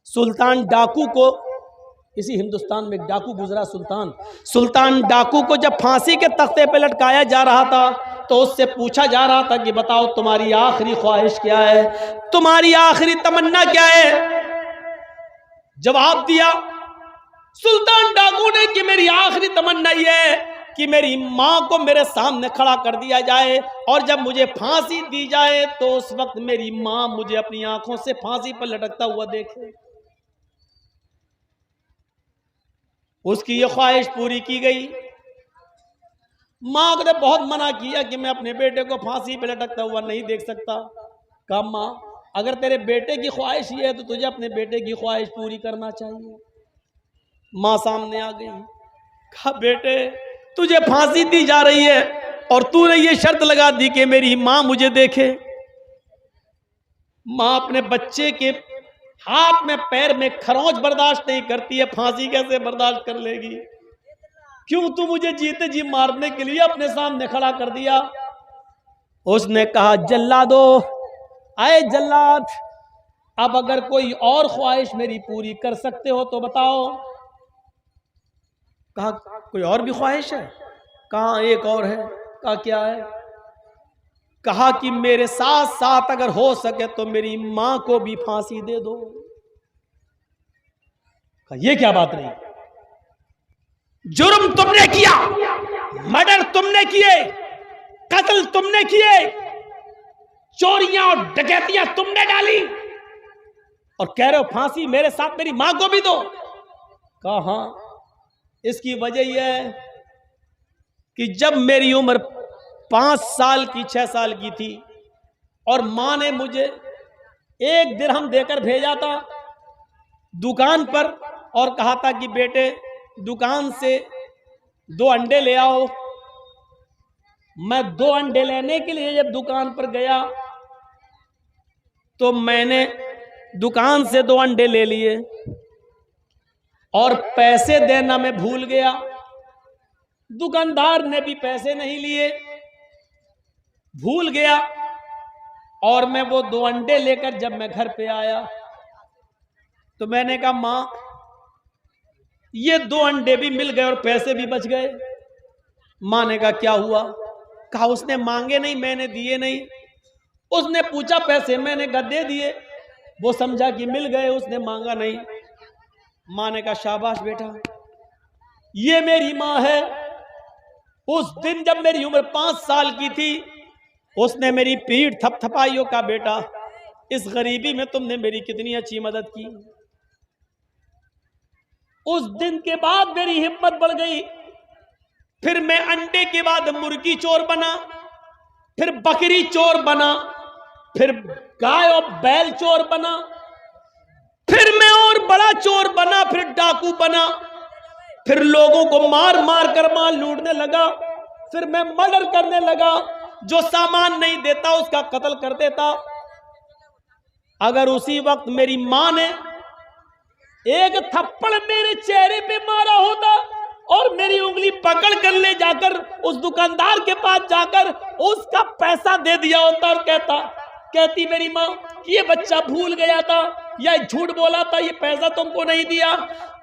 सुल्तान डाकू को, इसी हिंदुस्तान में एक डाकू गुजरा सुल्तान डाकू को जब फांसी के तख्ते पे लटकाया जा रहा था तो उससे पूछा जा रहा था कि बताओ तुम्हारी आखिरी ख्वाहिश क्या है, तुम्हारी आखिरी तमन्ना क्या है। जवाब दिया सुल्तान डाकू ने कि मेरी आखिरी तमन्ना यह है कि मेरी मां को मेरे सामने खड़ा कर दिया जाए और जब मुझे फांसी दी जाए तो उस वक्त मेरी मां मुझे अपनी आंखों से फांसी पर लटकता हुआ देखे। उसकी ये ख्वाहिश पूरी की गई। मां ने बहुत मना किया कि मैं अपने बेटे को फांसी पे लटकता हुआ नहीं देख सकता। कहा मां, अगर तेरे बेटे की ख्वाहिश ये है तो तुझे अपने बेटे की ख्वाहिश पूरी करना चाहिए। मां सामने आ गई। कहा बेटे, तुझे फांसी दी जा रही है और तूने ये शर्त लगा दी कि मेरी मां मुझे देखे। मां अपने बच्चे के हाथ में पैर में खरोंच बर्दाश्त नहीं करती है, फांसी कैसे बर्दाश्त कर लेगी। क्यों तू मुझे जीते जी मारने के लिए अपने सामने खड़ा कर दिया। उसने कहा जल्लादो, आए जल्लाद, अब अगर कोई और ख्वाहिश मेरी पूरी कर सकते हो तो बताओ। कहा कोई और भी ख्वाहिश है। कहा एक और है। कहा क्या है। कहा कि मेरे साथ साथ अगर हो सके तो मेरी मां को भी फांसी दे दो। कहा ये क्या बात रही, जुर्म तुमने किया, मर्डर तुमने किए, कत्ल तुमने किए, चोरियां और डकैतियां तुमने डाली और कह रहे हो फांसी मेरे साथ मेरी मां को भी दो। कहा हाँ, इसकी वजह यह है कि जब मेरी उम्र 5 साल की 6 साल की थी और मां ने मुझे 1 दिरहम देकर भेजा था दुकान पर और कहा था कि बेटे दुकान से 2 अंडे ले आओ। मैं 2 अंडे लेने के लिए जब दुकान पर गया तो मैंने दुकान से 2 अंडे ले लिए और पैसे देना मैं भूल गया। दुकानदार ने भी पैसे नहीं लिए, भूल गया। और मैं वो 2 अंडे लेकर जब मैं घर पे आया तो मैंने कहा मां, ये 2 अंडे भी मिल गए और पैसे भी बच गए। मां ने कहा क्या हुआ। कहा उसने मांगे नहीं, मैंने दिए नहीं। उसने पूछा पैसे, मैंने गद्दे दिए, वो समझा कि मिल गए, उसने मांगा नहीं। मां ने कहा शाबाश बेटा, ये मेरी मां है। उस दिन जब मेरी उम्र 5 साल की थी उसने मेरी पीठ थपथपाई हो, का बेटा इस गरीबी में तुमने मेरी कितनी अच्छी मदद की। उस दिन के बाद मेरी हिम्मत बढ़ गई। फिर मैं अंडे के बाद मुर्गी चोर बना, फिर बकरी चोर बना, फिर गाय और बैल चोर बना, फिर मैं और बड़ा चोर बना, फिर डाकू बना, फिर लोगों को मार मार कर माल लूटने लगा, फिर मैं मर्डर करने लगा। जो सामान नहीं देता उसका कत्ल कर देता। अगर उसी वक्त मेरी मां ने एक थप्पड़ मेरे चेहरे पे मारा होता और मेरी उंगली पकड़ कर ले जाकर उस दुकानदार के पास जाकर उसका पैसा दे दिया होता और कहती मेरी मां कि ये बच्चा भूल गया था या झूठ बोला था, ये पैसा तुमको नहीं दिया,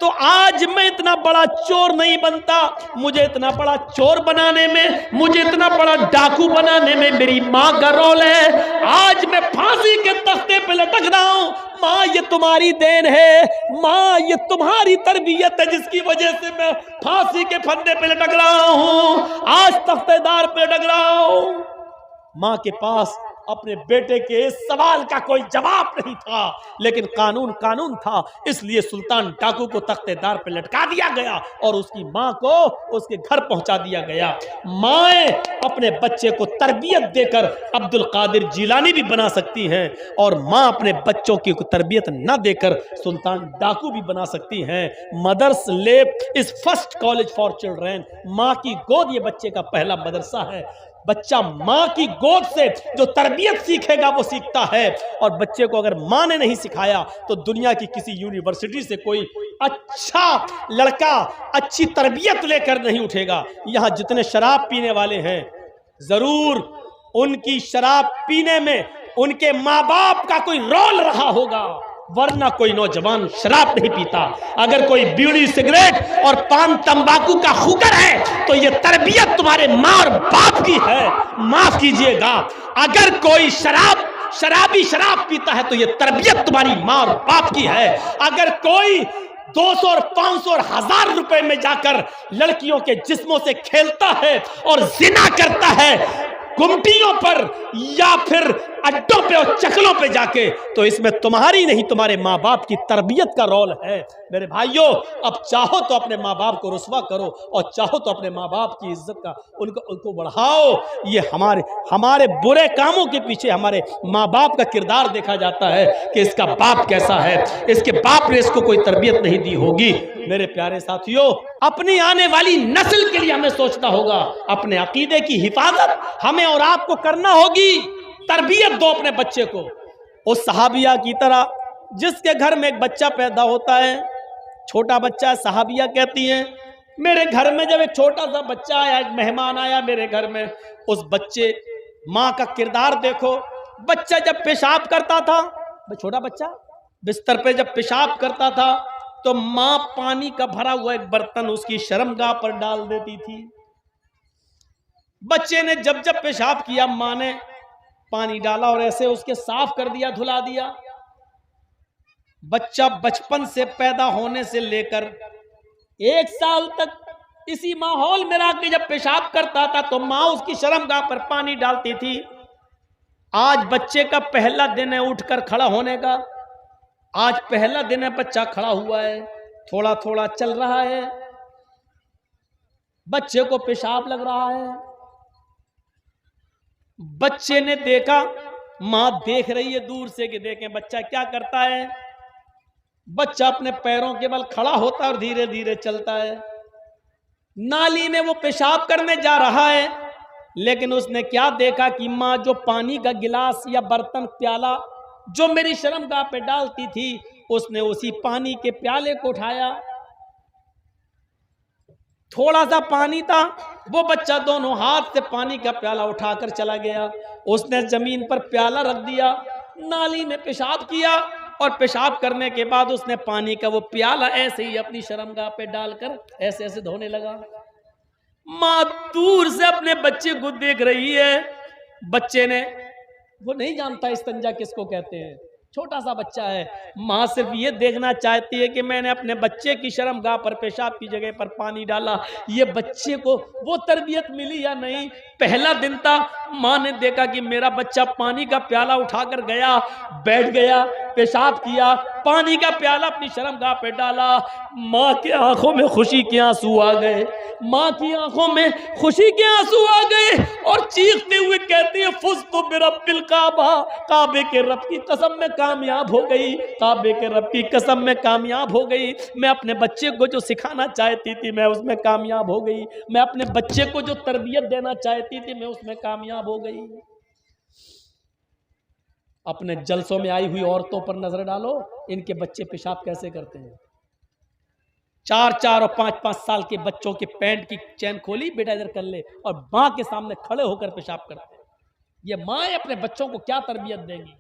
तो आज मैं इतना बड़ा चोर नहीं बनता। मुझे इतना बड़ा चोर बनाने में, मुझे इतना बड़ा डाकू बनाने में मेरी मां का रोल है। आज मैं फांसी के तख्ते पे लटक रहा हूं। मां, ये तुम्हारी देन है। मां, ये तुम्हारी तरबियत है जिसकी वजह से मैं फांसी के फंदे पे लटक रहा हूं, आज तख्तेदार पे लटक रहा हूं। मां के पास अपने बेटे के इस सवाल का कोई जवाब नहीं था, लेकिन कानून कानून था, इसलिए सुल्तान डाकू को तख्तेदार पे लटका दिया गया और उसकी मां को उसके घर पहुंचा दिया गया। माएं अपने बच्चे को तरबियत देकर अब्दुल कादिर जिलानी भी बना सकती हैं और मां अपने बच्चों की तरबियत न देकर सुल्तान डाकू भी बना सकती हैं। मदर्स लेप is first college for children. मां की गोद ये बच्चे का पहला मदरसा है। बच्चा मां की गोद से जो तरबियत सीखेगा वो सीखता है, और बच्चे को अगर मां ने नहीं सिखाया तो दुनिया की किसी यूनिवर्सिटी से कोई अच्छा लड़का अच्छी तरबियत लेकर नहीं उठेगा। यहां जितने शराब पीने वाले हैं, जरूर उनकी शराब पीने में उनके माँ बाप का कोई रोल रहा होगा। वरना कोई नौजवान शराब नहीं पीता। अगर कोई बीड़ी सिगरेट और पान तंबाकू का खुगर है तो यह तरबियत तुम्हारे माँ और बाप की है, माफ कीजिएगा। अगर कोई शराबी शराब पीता है तो यह तरबियत तुम्हारी माँ और बाप की है। अगर कोई 200 और 500 और 1000 रुपए में जाकर लड़कियों के जिस्मों से खेलता है और जिना करता है गुमटियों पर या फिर अड्डों पे और चकलों पे जाके, तो इसमें तुम्हारी नहीं तुम्हारे माँ बाप की तरबियत का रोल है। मेरे भाइयों, अब चाहो तो अपने माँ बाप को रुस्वा करो और चाहो तो अपने माँ बाप की इज्जत का उनको बढ़ाओ। ये हमारे बुरे कामों के पीछे हमारे माँ बाप का किरदार देखा जाता है कि इसका बाप कैसा है, इसके बाप ने इसको कोई तरबियत नहीं दी होगी। मेरे प्यारे साथियों, अपनी आने वाली नस्ल के लिए हमें सोचना होगा। अपने अकीदे की हिफाजत हमें और आपको करना होगी। तरबियत दो अपने बच्चे को उस सहाबिया की तरह जिसके घर में एक बच्चा पैदा होता है, छोटा बच्चा। सहाबिया कहती हैं, मेरे घर में जब एक छोटा सा बच्चा आया, एक मेहमान आया मेरे घर में, उस बच्चे माँ का किरदार देखो। बच्चा जब पेशाब करता था, छोटा बच्चा बिस्तर पे जब पेशाब करता था तो माँ पानी का भरा हुआ एक बर्तन उसकी शर्मगाह पर डाल देती थी। बच्चे ने जब जब पेशाब किया, माँ ने पानी डाला और ऐसे उसके साफ कर दिया, धुला दिया। बच्चा बचपन से पैदा होने से लेकर 1 साल तक इसी माहौल में रह के जब पेशाब करता था तो माँ उसकी शर्मगाह पर पानी डालती थी। आज बच्चे का पहला दिन है उठकर खड़ा होने का। आज पहला दिन है, बच्चा खड़ा हुआ है, थोड़ा थोड़ा चल रहा है, बच्चे को पेशाब लग रहा है। बच्चे ने देखा, मां देख रही है दूर से कि देखें बच्चा क्या करता है। बच्चा अपने पैरों के बल खड़ा होता है और धीरे धीरे चलता है। नाली में वो पेशाब करने जा रहा है, लेकिन उसने क्या देखा कि मां जो पानी का गिलास या बर्तन प्याला जो मेरी शर्मगाह पे डालती थी, उसने उसी पानी के प्याले को उठाया। थोड़ा सा पानी था, वो बच्चा दोनों हाथ से पानी का प्याला उठाकर चला गया। उसने जमीन पर प्याला रख दिया, नाली में पेशाब किया और पेशाब करने के बाद उसने पानी का वो प्याला ऐसे ही अपनी शर्मगाह पे डालकर ऐसे ऐसे धोने लगा। माँ दूर से अपने बच्चे को देख रही है। बच्चे ने, वो नहीं जानता इस्तंजा किसको कहते हैं, छोटा सा बच्चा है। माँ सिर्फ ये देखना चाहती है कि मैंने अपने बच्चे की शर्मगाह पर पेशाब की जगह पर पानी डाला, ये बच्चे को वो तरबियत मिली या नहीं। पहला दिन था, माँ ने देखा कि मेरा बच्चा पानी का प्याला उठाकर गया, बैठ गया, पेशाब किया, पानी का प्याला अपनी शर्मगाह पे डाला। माँ की आंखों में खुशी के आंसू आ गए, माँ की आंखों में खुशी के आंसू आ गए और चीखते हुए कहती है, फुज़ तो बिरब्बिल काबा, काबे के रब की कसम में कामयाब हो गई, काबे के रब की कसम में कामयाब हो गई। मैं अपने बच्चे को जो सिखाना चाहती थी मैं उसमें कामयाब हो गई, मैं अपने बच्चे को जो तरबियत देना चाहती थी मैं उसमें कामयाब हो गई। अपने जलसों में आई हुई औरतों पर नजर डालो, इनके बच्चे पेशाब कैसे करते हैं। 4-4 और 5-5 साल के बच्चों के पैंट की चैन खोली, बेटा इधर कर ले, और मां के सामने खड़े होकर पेशाब करते हैं। ये माएं अपने बच्चों को क्या तरबियत देंगी।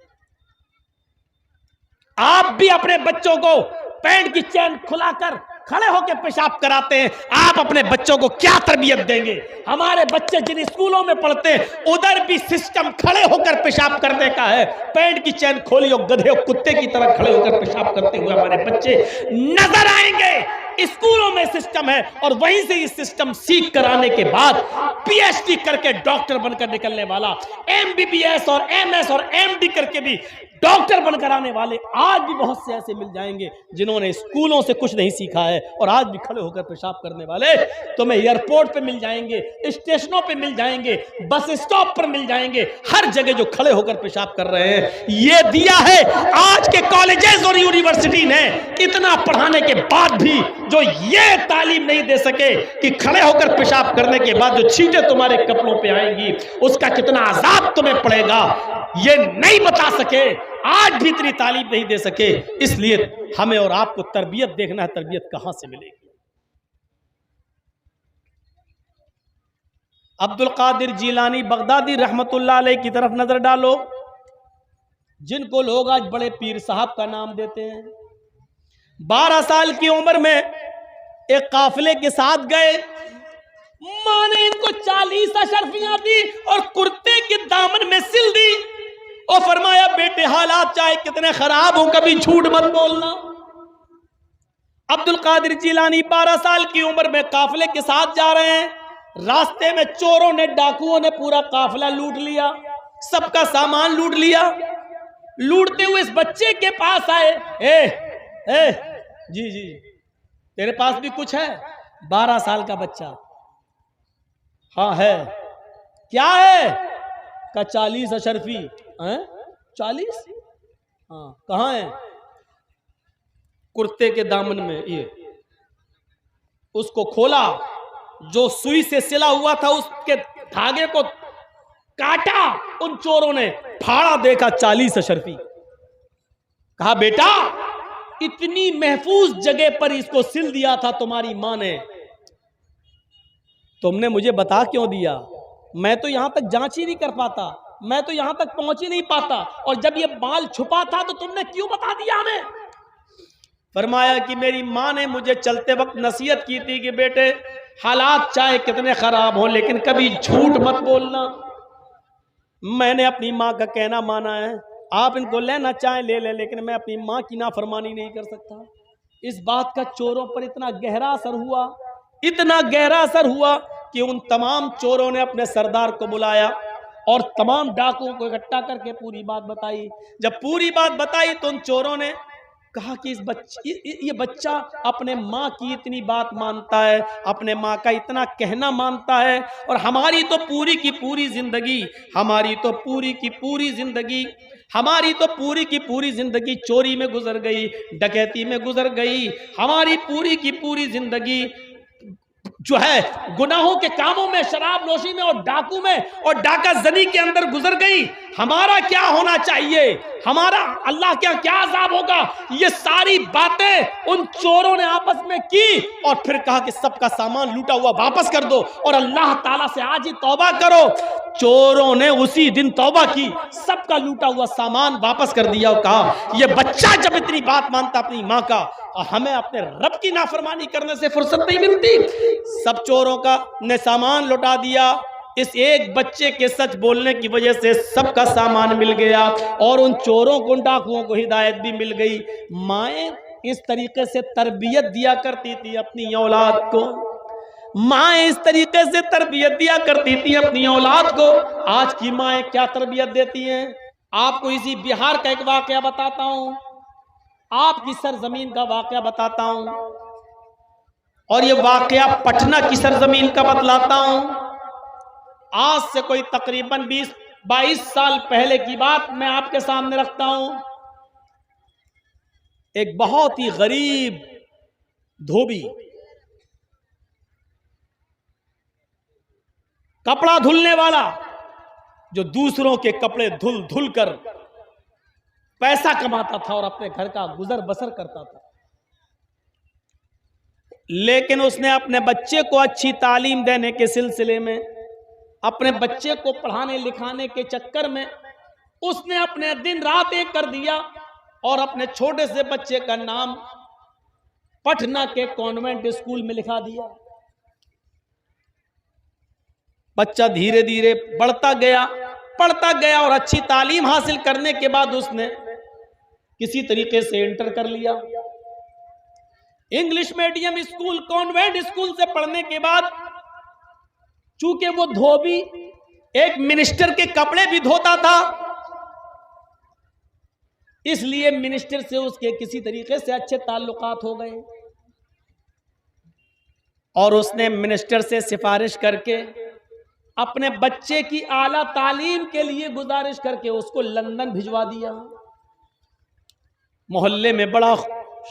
आप भी अपने बच्चों को पैंट की चैन खुलाकर खड़े होकर पेशाब कराते हैं, आप अपने बच्चों को क्या तरबियत देंगे। हमारे बच्चे जिन स्कूलों में पढ़ते हैं उधर भी सिस्टम खड़े होकर पेशाब करने का है। पैंट की चैन खोली और गधे और कुत्ते की तरह खड़े होकर पेशाब करते हुए हमारे बच्चे नजर आएंगे। स्कूलों में सिस्टम है और वहीं से इस सिस्टम सीख कर आने के बाद पीएचडी करके डॉक्टर बनकर निकलने वाला, एमबीबीएस और एमएस और एमडी करके भी डॉक्टर बनकर आने वाले आज भी बहुत से ऐसे मिल जाएंगे जिन्होंने स्कूलों से कुछ नहीं सीखा है और आज भी खड़े होकर पेशाब करने वाले तुम्हें एयरपोर्ट पे मिल जाएंगे, स्टेशनों पे मिल जाएंगे, बस स्टॉप पर मिल जाएंगे, हर जगह जो खड़े होकर पेशाब कर रहे हैं। ये दिया है आज के कॉलेजेस और यूनिवर्सिटी ने, इतना पढ़ाने के बाद भी जो ये तालीम नहीं दे सके कि खड़े होकर पेशाब करने के बाद जो छींटे तुम्हारे कपड़ों पे आएंगी उसका कितना अजाब तुम्हें पड़ेगा, ये नहीं बता सके, आज भी इतनी तालीम नहीं दे सके। इसलिए हमें और आपको तरबियत देखना है, तरबियत कहां से मिलेगी। अब्दुल कादिर जीलानी बगदादी रहमतुल्लाह अलैह की तरफ नजर डालो। जिनको लोग आज बड़े पीर साहब का नाम देते हैं। 12 साल की उम्र में एक काफिले के साथ गए। मां ने इनको 40 अशर्फियां दी और कुर्ते के दामन में सिल दी और फरमाया, बेटे हालात चाहे कितने खराब हो, कभी झूठ मत बोलना। अब्दुल कादिर जिलानी 12 साल की उम्र में काफिले के साथ जा रहे हैं। रास्ते में चोरों ने, डाकुओं ने पूरा काफिला लूट लिया, सबका सामान लूट लिया। लूटते हुए इस बच्चे के पास आए। ए जी जी, तेरे पास भी कुछ है? 12 साल का बच्चा। हाँ है। क्या है? का 40 अशर्फी हैं? 40? हाँ, कहाँ है? कुर्ते के दामन में। ये उसको खोला, जो सुई से सिला हुआ था उसके धागे को काटा उन चोरों ने, फाड़ा, देखा 40 अशर्फी। कहा, बेटा इतनी महफूज जगह पर इसको सिल दिया था तुम्हारी मां ने, तुमने मुझे बता क्यों दिया? मैं तो यहां तक जांच ही नहीं कर पाता, मैं तो यहां तक पहुंच ही नहीं पाता, और जब ये माल छुपा था तो तुमने क्यों बता दिया हमें? फरमाया कि मेरी मां ने मुझे चलते वक्त नसीहत की थी कि बेटे हालात चाहे कितने खराब हो लेकिन कभी झूठ मत बोलना। मैंने अपनी मां का कहना माना है। आप इनको लेना चाहें ले ले, लेकिन मैं अपनी मां की नाफरमानी नहीं कर सकता। इस बात का चोरों पर इतना गहरा असर हुआ, इतना गहरा असर हुआ कि उन तमाम चोरों ने अपने सरदार को बुलाया और तमाम डाकुओं को इकट्ठा करके पूरी बात बताई। जब पूरी बात बताई तो उन चोरों ने कहा कि ये बच्चा अपने माँ की इतनी बात मानता है, अपने माँ का इतना कहना मानता है, और हमारी तो पूरी की पूरी जिंदगी, हमारी तो पूरी की पूरी जिंदगी चोरी में गुजर गई, डकैती में गुजर गई, हमारी पूरी की पूरी जिंदगी जो है गुनाहों के कामों में, शराब नोशी में और डाकू में और डाका जनी के अंदर गुजर गई। हमारा क्या होना चाहिए? हमारा अल्लाह क्या अज़ाब होगा? ये सारी बातें उन चोरों ने आपस में की और फिर कहा कि सबका सामान लूटा हुआ वापस कर दो और अल्लाह ताला से आज ही तौबा करो। चोरों ने उसी दिन तौबा की, सबका लूटा हुआ सामान वापस कर दिया और कहा, ये बच्चा जब इतनी बात मानता अपनी माँ का, और हमें अपने रब की नाफरमानी करने से फुर्सत नहीं मिलती। सब चोरों का ने सामान लौटा दिया। इस एक बच्चे के सच बोलने की वजह से सबका सामान मिल गया और उन चोरों को, उन डाकुओं को हिदायत भी मिल गई। माएँ इस तरीके से तरबियत दिया करती थी अपनी औलाद को, माँ इस तरीके से तरबियत दिया करती थी अपनी औलाद को। आज की माएँ क्या तरबियत देती हैं? आपको इसी बिहार का एक वाकया बताता हूँ, आपकी सरजमीन का वाकया बताता हूँ, और ये वाकया पटना की सरजमीन का बतलाता हूँ। आज से कोई तकरीबन 20-22 साल पहले की बात मैं आपके सामने रखता हूँ। एक बहुत ही गरीब धोबी, कपड़ा धुलने वाला, जो दूसरों के कपड़े धुल धुल कर पैसा कमाता था और अपने घर का गुजर बसर करता था, लेकिन उसने अपने बच्चे को अच्छी तालीम देने के सिलसिले में, अपने बच्चे को पढ़ाने लिखाने के चक्कर में उसने अपने दिन रात एक कर दिया और अपने छोटे से बच्चे का नाम पटना के कॉन्वेंट स्कूल में लिखा दिया। बच्चा धीरे धीरे बढ़ता गया और अच्छी तालीम हासिल करने के बाद उसने किसी तरीके से इंटर कर लिया। English medium school, convent school से पढ़ने के बाद चूंकि वो धोबी एक मिनिस्टर के कपड़े भी धोता था, इसलिए मिनिस्टर से उसके किसी तरीके से अच्छे ताल्लुकात हो गए और उसने मिनिस्टर से सिफारिश करके अपने बच्चे की आला तालीम के लिए गुजारिश करके उसको लंदन भिजवा दिया। मोहल्ले में बड़ा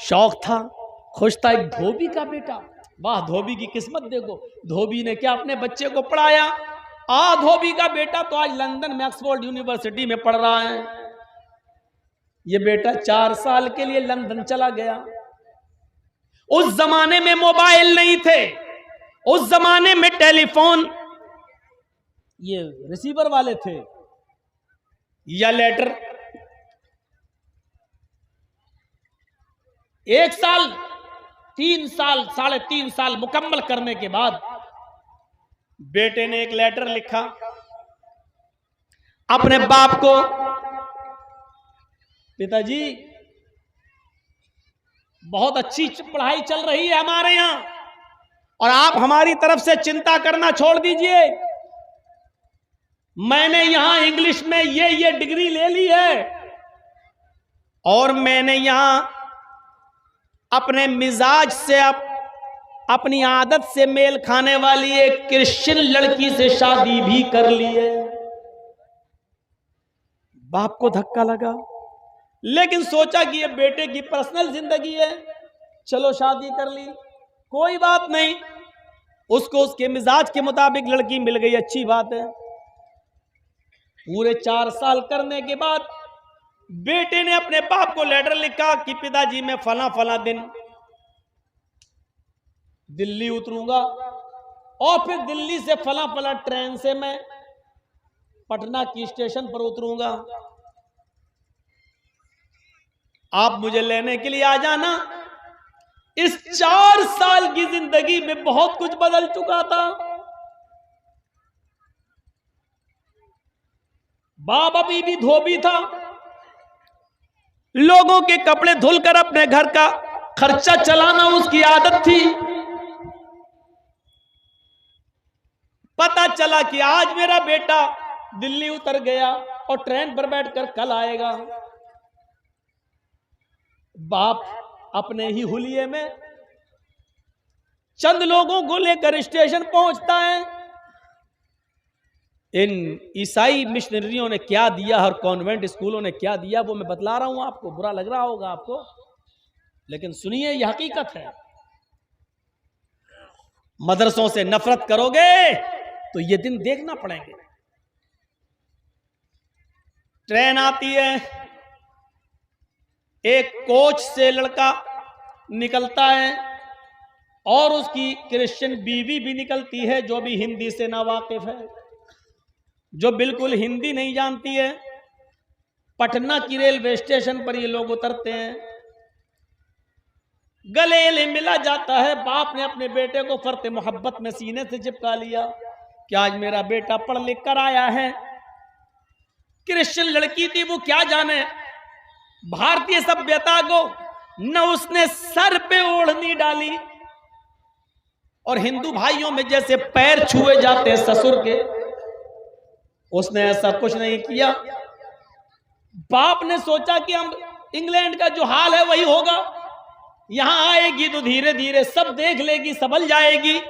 शौक था, खुश था, एक धोबी का बेटा, वाह धोबी की किस्मत देखो। धोबी ने क्या अपने बच्चे को पढ़ाया, धोबी का बेटा तो आज लंदन में ऑक्सफोर्ड यूनिवर्सिटी में पढ़ रहा है। ये बेटा 4 साल के लिए लंदन चला गया। उस जमाने में मोबाइल नहीं थे, उस जमाने में टेलीफोन ये रिसीवर वाले थे या लेटर 1 साल 3 साल 3.5 साल मुकम्मल करने के बाद बेटे ने एक लेटर लिखा अपने बाप को, पिताजी बहुत अच्छी पढ़ाई चल रही है हमारे यहां और आप हमारी तरफ से चिंता करना छोड़ दीजिए। मैंने यहां इंग्लिश में ये डिग्री ले ली है और मैंने यहां अपने मिजाज से अपनी आदत से मेल खाने वाली एक क्रिश्चियन लड़की से शादी भी कर ली है। बाप को धक्का लगा, लेकिन सोचा कि ये बेटे की पर्सनल जिंदगी है, चलो शादी कर ली, कोई बात नहीं। उसको उसके मिजाज के मुताबिक लड़की मिल गई, अच्छी बात है। पूरे 4 साल करने के बाद बेटे ने अपने बाप को लेटर लिखा कि पिताजी मैं फला फला दिन दिल्ली उतरूंगा और फिर दिल्ली से फला फला ट्रेन से मैं पटना की स्टेशन पर उतरूंगा, आप मुझे लेने के लिए आ जाना। इस 4 साल की जिंदगी में बहुत कुछ बदल चुका था। बाप अभी भी धोबी था, लोगों के कपड़े धुलकर अपने घर का खर्चा चलाना उसकी आदत थी। पता चला कि आज मेरा बेटा दिल्ली उतर गया और ट्रेन पर बैठकर कल आएगा। बाप अपने ही हुलिये में चंद लोगों को लेकर स्टेशन पहुंचता है। इन ईसाई मिशनरियों ने क्या दिया और कॉन्वेंट स्कूलों ने क्या दिया वो मैं बतला रहा हूं आपको, बुरा लग रहा होगा आपको, लेकिन सुनिए यह हकीकत है। मदरसों से नफरत करोगे तो ये दिन देखना पड़ेंगे। ट्रेन आती है, एक कोच से लड़का निकलता है और उसकी क्रिश्चियन बीवी भी निकलती है जो भी हिंदी से नावाकिफ है, जो बिल्कुल हिंदी नहीं जानती है। पटना की रेलवे स्टेशन पर ये लोग उतरते हैं, गले मिला जाता है। बाप ने अपने बेटे को फर्ते मोहब्बत में सीने से चिपका लिया कि आज मेरा बेटा पढ़ लिख कर आया है। क्रिश्चियन लड़की थी, वो क्या जाने भारतीय सभ्यता को, न उसने सर पे ओढ़नी डाली और हिंदू भाइयों में जैसे पैर छुए जाते हैं ससुर के, उसने ऐसा कुछ नहीं किया। बाप ने सोचा कि हम इंग्लैंड का जो हाल है वही होगा, यहां आएगी तो धीरे धीरे सब देख लेगी, संभल जाएगी।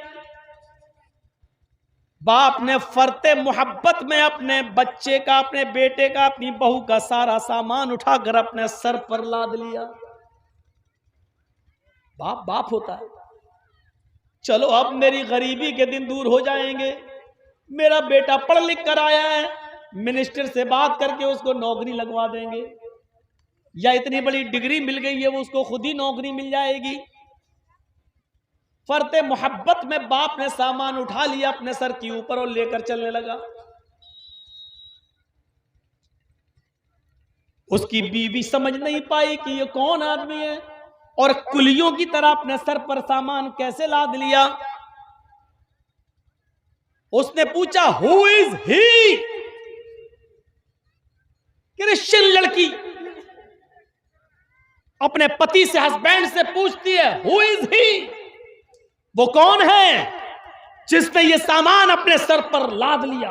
बाप ने फरते मोहब्बत में अपने बच्चे का, अपने बेटे का, अपनी बहू का सारा सामान उठाकर अपने सर पर लाद लिया। बाप बाप होता है। चलो अब मेरी गरीबी के दिन दूर हो जाएंगे, मेरा बेटा पढ़ लिख कर आया है, मिनिस्टर से बात करके उसको नौकरी लगवा देंगे, या इतनी बड़ी डिग्री मिल गई है वो उसको खुद ही नौकरी मिल जाएगी। फरते मोहब्बत में बाप ने सामान उठा लिया अपने सर के ऊपर और लेकर चलने लगा। उसकी बीवी समझ नहीं पाई कि ये कौन आदमी है और कुलियों की तरह अपने सर पर सामान कैसे लाद लिया। उसने पूछा हु इज ही। क्रिश्चियन लड़की अपने पति से, हस्बैंड से पूछती है हु इज ही, वो कौन है जिसने ये सामान अपने सर पर लाद लिया।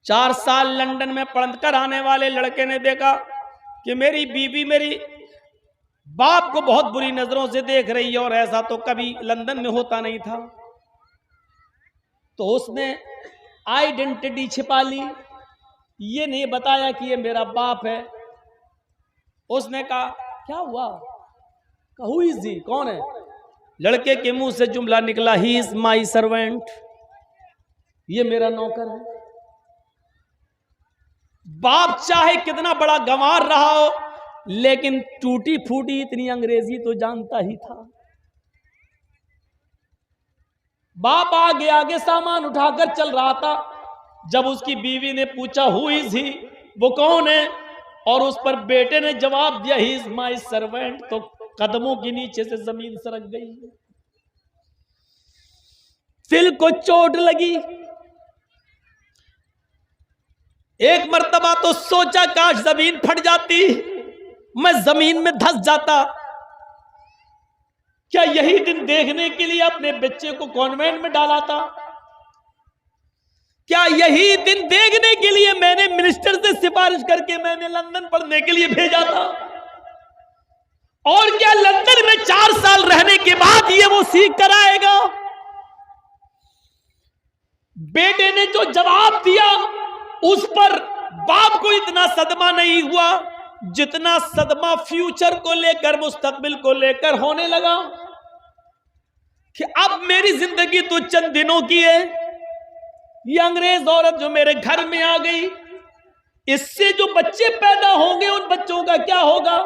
4 साल लंदन में पढ़कर आने वाले लड़के ने देखा कि मेरी बीवी मेरी बाप को बहुत बुरी नजरों से देख रही है, और ऐसा तो कभी लंदन में होता नहीं था। तो उसने आइडेंटिटी छिपा ली, ये नहीं बताया कि ये मेरा बाप है। उसने कहा क्या हुआ, हु इज ही, कौन है। लड़के के मुंह से जुमला निकला ही इज माई सर्वेंट, ये मेरा नौकर है। बाप चाहे कितना बड़ा गंवार रहा हो, लेकिन टूटी फूटी इतनी अंग्रेजी तो जानता ही था। बाप आगे आगे सामान उठाकर चल रहा था। जब उसकी बीवी ने पूछा हु इज ही, वो कौन है, और उस पर बेटे ने जवाब दिया, ही इज माई सर्वेंट। तो कदमों के नीचे से जमीन सरक गई, दिल को चोट लगी। एक मर्तबा तो सोचा काश जमीन फट जाती, मैं जमीन में धंस जाता। क्या यही दिन देखने के लिए अपने बच्चे को कॉन्वेंट में डाला था? क्या यही दिन देखने के लिए मैंने मिनिस्टर से सिफारिश करके मैंने लंदन पढ़ने के लिए भेजा था? और क्या लंदन में 4 साल रहने के बाद ये वो सीख कर आएगा? बेटे ने जो जवाब दिया उस पर बाप को इतना सदमा नहीं हुआ जितना सदमा फ्यूचर को लेकर, मुस्तकबिल को लेकर होने लगा कि अब मेरी जिंदगी तो चंद दिनों की है। ये अंग्रेज औरत जो मेरे घर में आ गई, इससे जो बच्चे पैदा होंगे उन बच्चों का क्या होगा?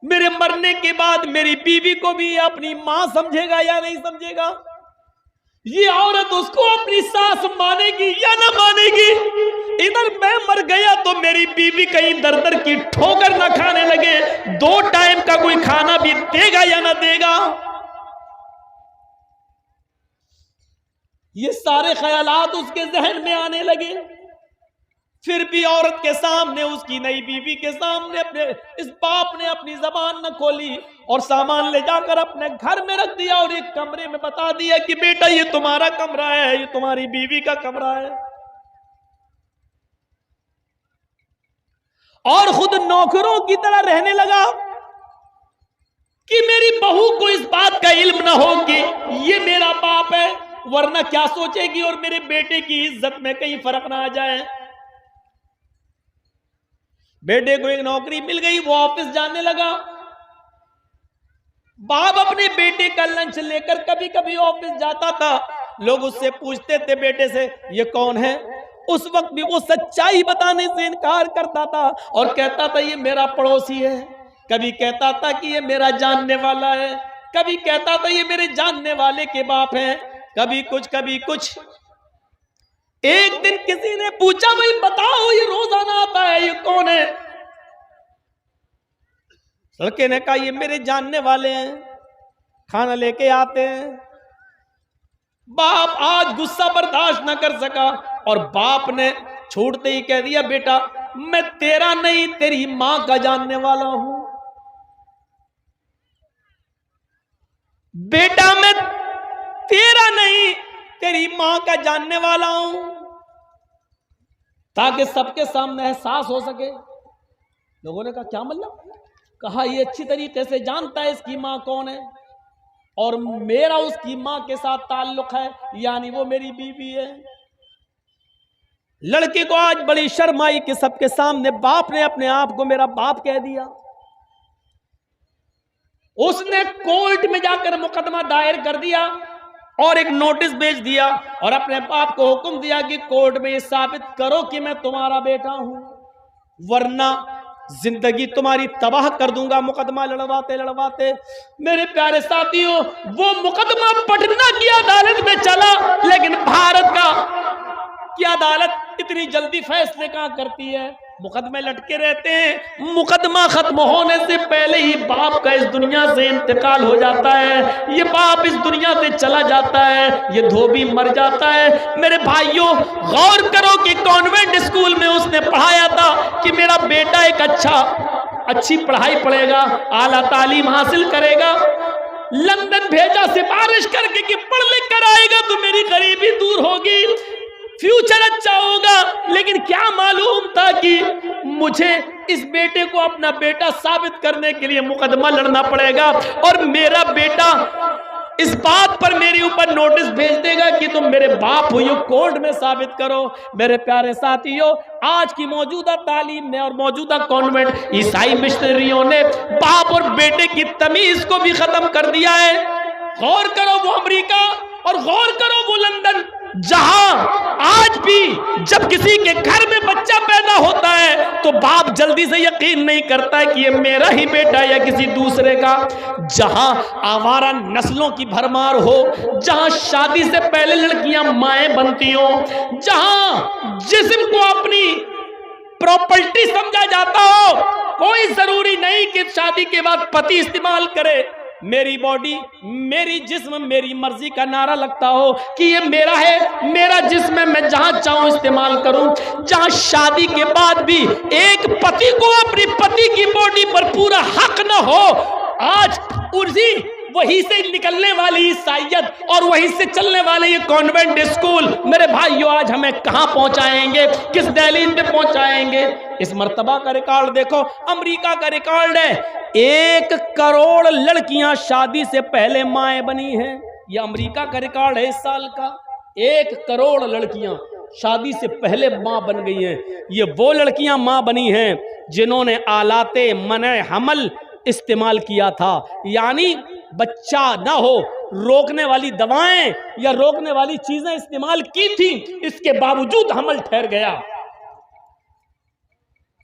मेरे मरने के बाद मेरी बीवी को भी अपनी मां समझेगा या नहीं समझेगा? ये औरत उसको अपनी सास मानेगी या ना मानेगी? इधर मैं मर गया तो मेरी बीवी कहीं दर दर की ठोकर ना खाने लगे, 2 टाइम का कोई खाना भी देगा या ना देगा? ये सारे ख्यालात उसके जहन में आने लगे। फिर भी औरत के सामने, उसकी नई बीवी के सामने अपने इस बाप ने अपनी जबान न खोली और सामान ले जाकर अपने घर में रख दिया और एक कमरे में बता दिया कि बेटा ये तुम्हारा कमरा है, ये तुम्हारी बीवी का कमरा है। और खुद नौकरों की तरह रहने लगा कि मेरी बहू को इस बात का इल्म न हो कि ये मेरा बाप है, वरना क्या सोचेगी और मेरे बेटे की इज्जत में कहीं फर्क ना आ जाए। बेटे को एक नौकरी मिल गई, वो ऑफिस जाने लगा। बाप अपने बेटे का लंच लेकर कभी कभी ऑफिस जाता था। लोग उससे पूछते थे बेटे से ये कौन है? उस वक्त भी वो सच्चाई बताने से इनकार करता था और कहता था ये मेरा पड़ोसी है, कभी कहता था कि ये मेरा जानने वाला है, कभी कहता था ये मेरे जानने वाले के बाप हैं, कभी कुछ कभी कुछ। एक दिन किसी ने पूछा भाई बताओ ये रोजाना आता है, ये कौन है? लड़के ने कहा ये मेरे जानने वाले हैं, खाना लेके आते हैं। बाप आज गुस्सा बर्दाश्त न कर सका और बाप ने छोड़ते ही कह दिया बेटा मैं तेरा नहीं तेरी मां का जानने वाला हूं। बेटा मैं तेरा नहीं तेरी मां का जानने वाला हूं, ताकि सबके सामने एहसास हो सके। लोगों ने कहा क्या मतलब? कहा ये अच्छी तरीके से जानता है इसकी मां कौन है और मेरा उसकी मां के साथ ताल्लुक है, यानी वो मेरी बीवी है। लड़के को आज बड़ी शर्म आई कि सबके सामने बाप ने अपने आप को मेरा बाप कह दिया। उसने कोर्ट में जाकर मुकदमा दायर कर दिया और एक नोटिस भेज दिया और अपने बाप को हुक्म दिया कि कोर्ट में ये साबित करो कि मैं तुम्हारा बेटा हूं, वरना जिंदगी तुम्हारी तबाह कर दूंगा। मुकदमा लड़वाते लड़वाते मेरे प्यारे साथियों वो मुकदमा पटना की अदालत में चला, लेकिन भारत की अदालत इतनी जल्दी फैसले कहां करती है? मुकदमे लटके रहते हैं। मुकदमा खत्म होने से पहले ही बाप का इस दुनिया से इंतकाल हो जाता है, ये बाप इस दुनिया से चला जाता है, ये धोबी मर जाता है। मेरे भाइयों गौर करो कि कॉन्वेंट स्कूल में उसने पढ़ाया था कि मेरा बेटा एक अच्छी पढ़ाई पढ़ेगा, आला तालीम हासिल करेगा। लंदन भेजा सिफारिश करके कि पढ़ लिख कर आएगा तो मेरी गरीबी दूर होगी, फ्यूचर अच्छा होगा। लेकिन क्या मालूम था कि मुझे इस बेटे को अपना बेटा साबित करने के लिए मुकदमा लड़ना पड़ेगा और मेरा बेटा इस बात पर मेरे ऊपर नोटिस भेज देगा कि तुम मेरे बाप हो, ये कोर्ट में साबित करो। मेरे प्यारे साथियों आज की मौजूदा तालीम ने और मौजूदा कॉन्वेंट ईसाई मिशनरियों ने बाप और बेटे की तमीज को भी खत्म कर दिया है। गौर करो वो अमेरिका और गौर करो वो लंदन, जहां आज भी जब किसी के घर में बच्चा पैदा होता है तो बाप जल्दी से यकीन नहीं करता है कि ये मेरा ही बेटा या किसी दूसरे का। जहां आवारा नस्लों की भरमार हो, जहां शादी से पहले लड़कियां माएं बनती हो, जहां जिस्म को अपनी प्रॉपर्टी समझा जाता हो। कोई जरूरी नहीं कि शादी के बाद पति इस्तेमाल करे। मेरी बॉडी, मेरी जिस्म, मेरी मर्जी का नारा लगता हो कि ये मेरा है, मेरा जिस्म है, मैं जहां चाहूं इस्तेमाल करूं। जहां शादी के बाद भी एक पति को अपनी पति की बॉडी पर पूरा हक न हो, आज उसी वहीं से निकलने वाली ईसाइयत और वहीं से चलने वाले ये कॉन्वेंट स्कूल, मेरे भाइयों, आज हमें कहां पहुंचाएंगे, किस दहलीज पे पहुंचाएंगे। इस मर्तबा का रिकॉर्ड देखो, अमेरिका का रिकॉर्ड है, 1 करोड़ लड़कियां शादी से पहले माएं बनी हैं। ये अमेरिका का रिकॉर्ड है इस साल का। 1 करोड़ लड़कियां शादी से पहले मां बन गई हैं। ये वो लड़कियां मां बनी हैं जिन्होंने आलाते मने हमल इस्तेमाल किया था, यानी बच्चा ना हो रोकने वाली दवाएं या रोकने वाली चीजें इस्तेमाल की थी, इसके बावजूद हमल ठहर गया।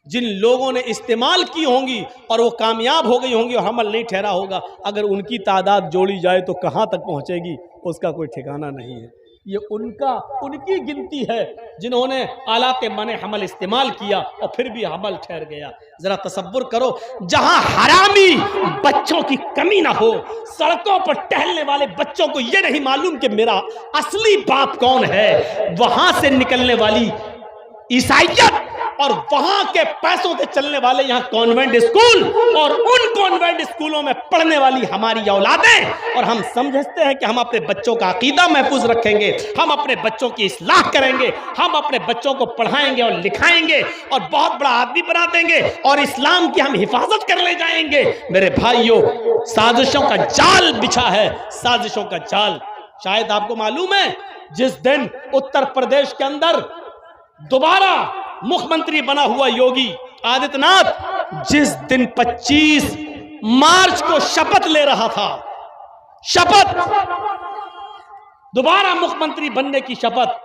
जिन लोगों ने इस्तेमाल की होंगी और वो कामयाब हो गई होंगी और हमल नहीं ठहरा होगा, अगर उनकी तादाद जोड़ी जाए तो कहां तक पहुंचेगी उसका कोई ठिकाना नहीं है। ये उनकी गिनती है जिन्होंने आलाते मने हमल इस्तेमाल किया और फिर भी हमल ठहर गया। जरा तसव्वुर करो, जहां हरामी बच्चों की कमी ना हो, सड़कों पर टहलने वाले बच्चों को यह नहीं मालूम कि मेरा असली बाप कौन है, वहां से निकलने वाली ईसाइयत और वहां के पैसों से चलने वाले यहां कॉन्वेंट स्कूल और उन कॉन्वेंट स्कूलों में पढ़ने वाली हमारी औलादें, और हम समझते हैं कि हम अपने बच्चों का अकीदा महफूज रखेंगे, हम अपने बच्चों की इस्लाह करेंगे, हम अपने बच्चों को पढ़ाएंगे और लिखाएंगे और बहुत बड़ा आदमी बना देंगे और इस्लाम की हम हिफाजत कर ले जाएंगे। मेरे भाइयों, साजिशों का जाल बिछा है, साजिशों का जाल। शायद आपको मालूम है, जिस दिन उत्तर प्रदेश के अंदर दोबारा मुख्यमंत्री बना हुआ योगी आदित्यनाथ, जिस दिन 25 मार्च को शपथ ले रहा था, शपथ दोबारा मुख्यमंत्री बनने की शपथ,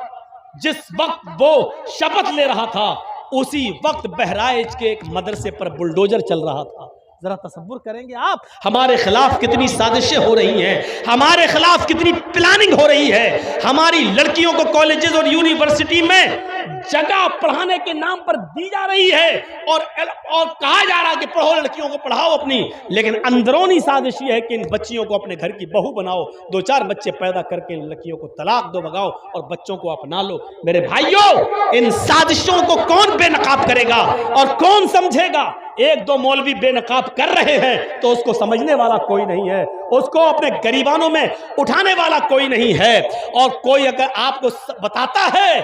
जिस वक्त वो शपथ ले रहा था, उसी वक्त बहराइच के एक मदरसे पर बुलडोजर चल रहा था। जरा तसव्वुर करेंगे आप, हमारे खिलाफ कितनी साजिशें हो रही हैं, हमारे खिलाफ कितनी प्लानिंग हो रही है। हमारी लड़कियों को कॉलेजेस और यूनिवर्सिटी में जगह पढ़ाने के नाम पर दी जा रही है और कहा जा रहा है कि पढ़ो, लड़कियों को पढ़ाओ अपनी, लेकिन अंदरूनी साजिश ये है कि इन बच्चियों को अपने घर की बहू बनाओ, 2-4 बच्चे पैदा करके इन लड़कियों को तलाक दो, भगाओ और बच्चों को अपना लो। मेरे भाइयों, इन साजिशों को कौन बेनकाब करेगा और कौन समझेगा? 1-2 मौलवी बेनकाब कर रहे हैं तो उसको समझने वाला कोई नहीं है, उसको अपने गरीबानों में उठाने वाला कोई नहीं है। और कोई अगर आपको बताता है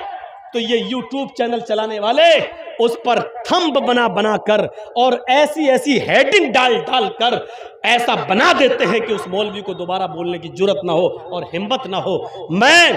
तो ये यूट्यूब चैनल चलाने वाले उस पर थंब बना कर और ऐसी हेडिंग डाल कर ऐसा बना देते हैं कि उस मौलवी को दोबारा बोलने की जुर्रत ना हो और हिम्मत ना हो। मैं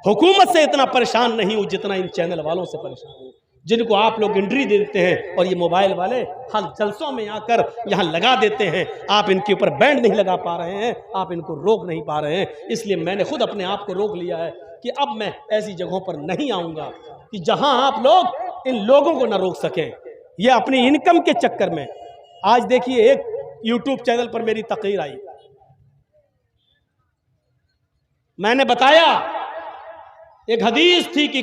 हुकूमत से इतना परेशान नहीं हूं जितना इन चैनल वालों से परेशान हूं, जिनको आप लोग एंट्री दे देते हैं और ये मोबाइल वाले हर जलसों में आकर यहाँ लगा देते हैं। आप इनके ऊपर बैंड नहीं लगा पा रहे हैं, आप इनको रोक नहीं पा रहे हैं। इसलिए मैंने खुद अपने आप को रोक लिया है कि अब मैं ऐसी जगहों पर नहीं आऊँगा कि जहाँ आप लोग इन लोगों को ना रोक सकें। ये अपनी इनकम के चक्कर में, आज देखिए एक यूट्यूब चैनल पर मेरी तकरीर आई, मैंने बताया एक हदीस थी कि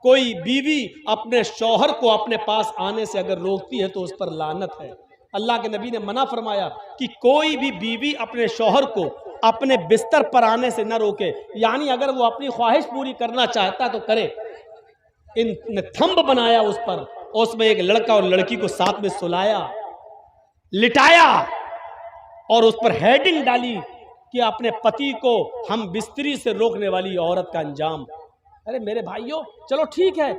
कोई बीवी अपने शौहर को अपने पास आने से अगर रोकती है तो उस पर लानत है। अल्लाह के नबी ने मना फरमाया कि कोई भी बीवी अपने शौहर को अपने बिस्तर पर आने से न रोके, यानी अगर वो अपनी ख्वाहिश पूरी करना चाहता तो करे। इनने थंब बनाया उस पर, उसमें एक लड़का और लड़की को साथ में सुलाया, लिटाया और उस पर हेडिंग डाली कि अपने पति को हम बिस्तरी से रोकने वाली औरत का अंजाम। अरे मेरे भाइयों, चलो ठीक है,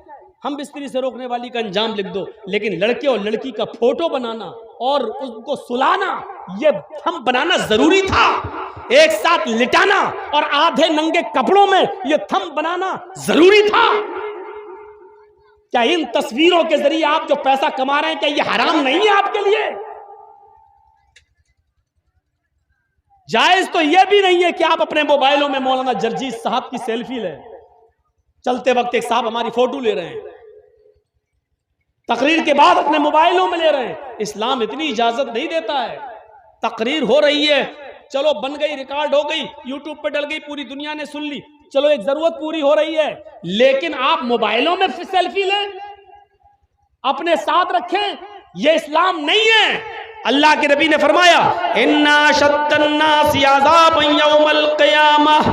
हम बिस्तरी से रोकने वाली का अंजाम लिख दो, लेकिन लड़के और लड़की का फोटो बनाना और उसको सुलाना, ये हम बनाना जरूरी था। एक साथ लिटाना और आधे नंगे कपड़ों में ये थंब बनाना जरूरी था। क्या इन तस्वीरों के जरिए आप जो पैसा कमा रहे हैं, क्या ये हराम नहीं है आपके लिए? जायज तो यह भी नहीं है कि आप अपने मोबाइलों में मौलाना जर्जीस साहब की सेल्फी लें। चलते वक्त एक साहब हमारी फोटो ले रहे हैं, तकरीर के बाद अपने मोबाइलों में ले रहे हैं। इस्लाम इतनी इजाजत नहीं देता है। तकरीर हो रही है, चलो बन गई, रिकॉर्ड हो गई, यूट्यूब पर डल गई, पूरी दुनिया ने सुन ली, चलो एक जरूरत पूरी हो रही है, लेकिन आप मोबाइलों में सेल्फी लें, अपने साथ रखें, ये इस्लाम नहीं है। अल्लाह के नबी ने फरमाया, इन्ना शद्दन्नासी अज़ाबन यौमल क़ियामह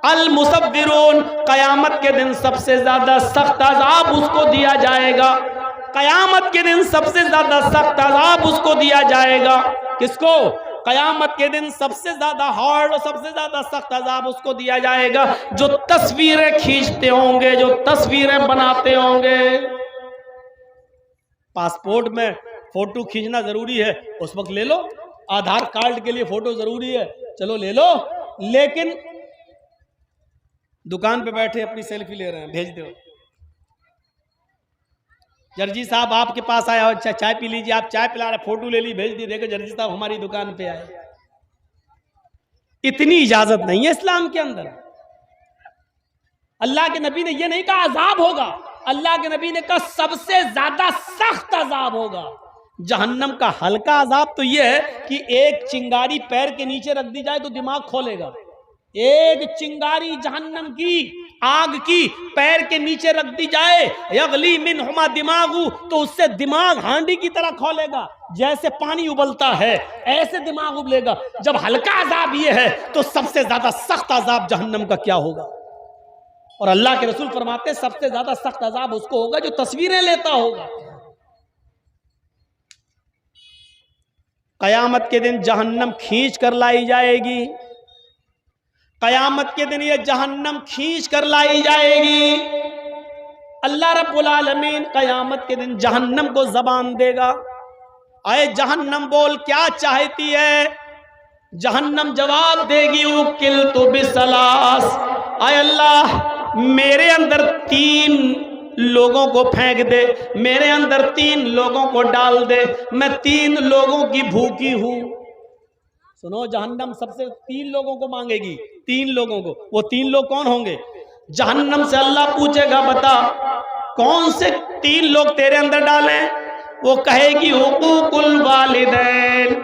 अल मुसव्विरून, कयामत के दिन सबसे ज्यादा सख्त अज़ाब उसको दिया जाएगा। कयामत के दिन सबसे ज्यादा सख्त अज़ाब उसको दिया जाएगा। किसको? कयामत के दिन सबसे ज्यादा हार्ड और सबसे ज्यादा सख्त अज़ाब उसको दिया जाएगा जो तस्वीरें खींचते होंगे, जो तस्वीरें बनाते होंगे। पासपोर्ट में फोटो खींचना जरूरी है, उस वक्त ले लो। आधार कार्ड के लिए फोटो जरूरी है, चलो ले लो। लेकिन दुकान पे बैठे अपनी सेल्फी ले रहे हैं, भेज दो। जर्जी साहब आपके पास आया हो, चाय पी लीजिए, आप चाय पिला रहे, फोटो ले ली, भेज दी, देखो जर्जी साहब हमारी दुकान पे आए। इतनी इजाजत नहीं है इस्लाम के अंदर। अल्लाह के नबी ने यह नहीं कहा अजाब होगा, अल्लाह के नबी ने कहा सबसे ज्यादा सख्त अजाब होगा। जहन्नम का हल्का अजाब तो यह है कि एक चिंगारी पैर के नीचे रख दी जाए तो दिमाग खोलेगा। एक चिंगारी जहन्नम की आग की पैर के नीचे रख दी जाए, यगली मिनहुमा दिमागु, तो उससे दिमाग हांडी की तरह खोलेगा। जैसे पानी उबलता है ऐसे दिमाग उबलेगा। जब हल्का अजाब ये है तो सबसे ज्यादा सख्त अजाब जहन्नम का क्या होगा। और अल्लाह के रसूल फरमाते हैं सबसे ज्यादा सख्त अजाब उसको होगा जो तस्वीरें लेता होगा। कयामत के दिन जहन्नम खींच कर लाई जाएगी। कयामत के दिन ये जहन्नम खींच कर लाई जाएगी। अल्लाह रब्बुल आलमीन कयामत के दिन जहन्नम को जबान देगा, आए जहन्नम बोल क्या चाहती है। जहन्नम जवाब देगी, उकिल तो बिसलास, आए अल्लाह मेरे अंदर 3 लोगों को फेंक दे, मेरे अंदर 3 लोगों को डाल दे, मैं 3 लोगों की भूखी हूं। सुनो, जहन्नम सबसे 3 लोगों को मांगेगी, 3 लोगों को। वो 3 लोग कौन होंगे? जहन्नम से अल्लाह पूछेगा बता कौन से 3 लोग तेरे अंदर डालें? वो कहेगी हुकूकुल वालिदैन,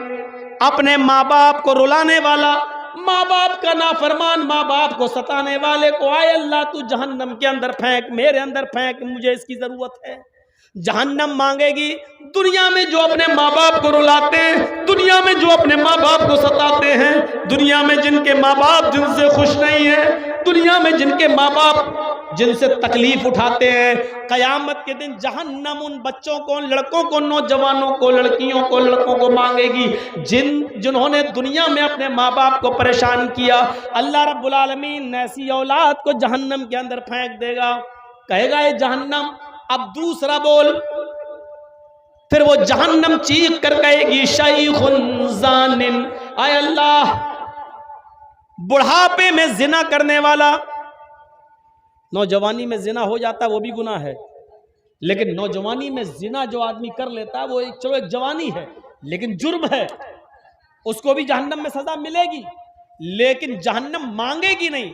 अपने माँ बाप को रुलाने वाला, माँ बाप का नाफरमान, माँ बाप को सताने वाले को आए अल्लाह तू जहन्नम के अंदर फेंक, मेरे अंदर फेंक, मुझे इसकी जरूरत है। जहन्नम मांगेगी दुनिया में जो अपने माँ बाप को रुलाते हैं, दुनिया में जो अपने माँ बाप को सताते हैं, दुनिया में जिनके माँ बाप जिनसे खुश नहीं है, दुनिया में जिनके माँ बाप जिनसे तकलीफ उठाते हैं, कयामत के दिन जहन्नम उन बच्चों को, लड़कों को, नौजवानों को, लड़कियों को, लड़कों को मांगेगी जिन्होंने दुनिया में अपने माँ बाप को परेशान किया। अल्लाह रब्बुल आलमीन ऐसी औलाद को जहन्नम के अंदर फेंक देगा। कहेगा ये जहन्नम अब दूसरा बोल। फिर वो जहन्नम चीख कर कहेगी शैखुन ज़ानिन, आय अल्लाह बुढ़ापे में जिना करने वाला, नौजवानी में जिना हो जाता है वो भी गुनाह है, लेकिन नौजवानी में जिना जो आदमी कर लेता है वो चलो एक जवानी है लेकिन जुर्म है, उसको भी जहन्नम में सजा मिलेगी। लेकिन जहन्नम मांगेगी नहीं।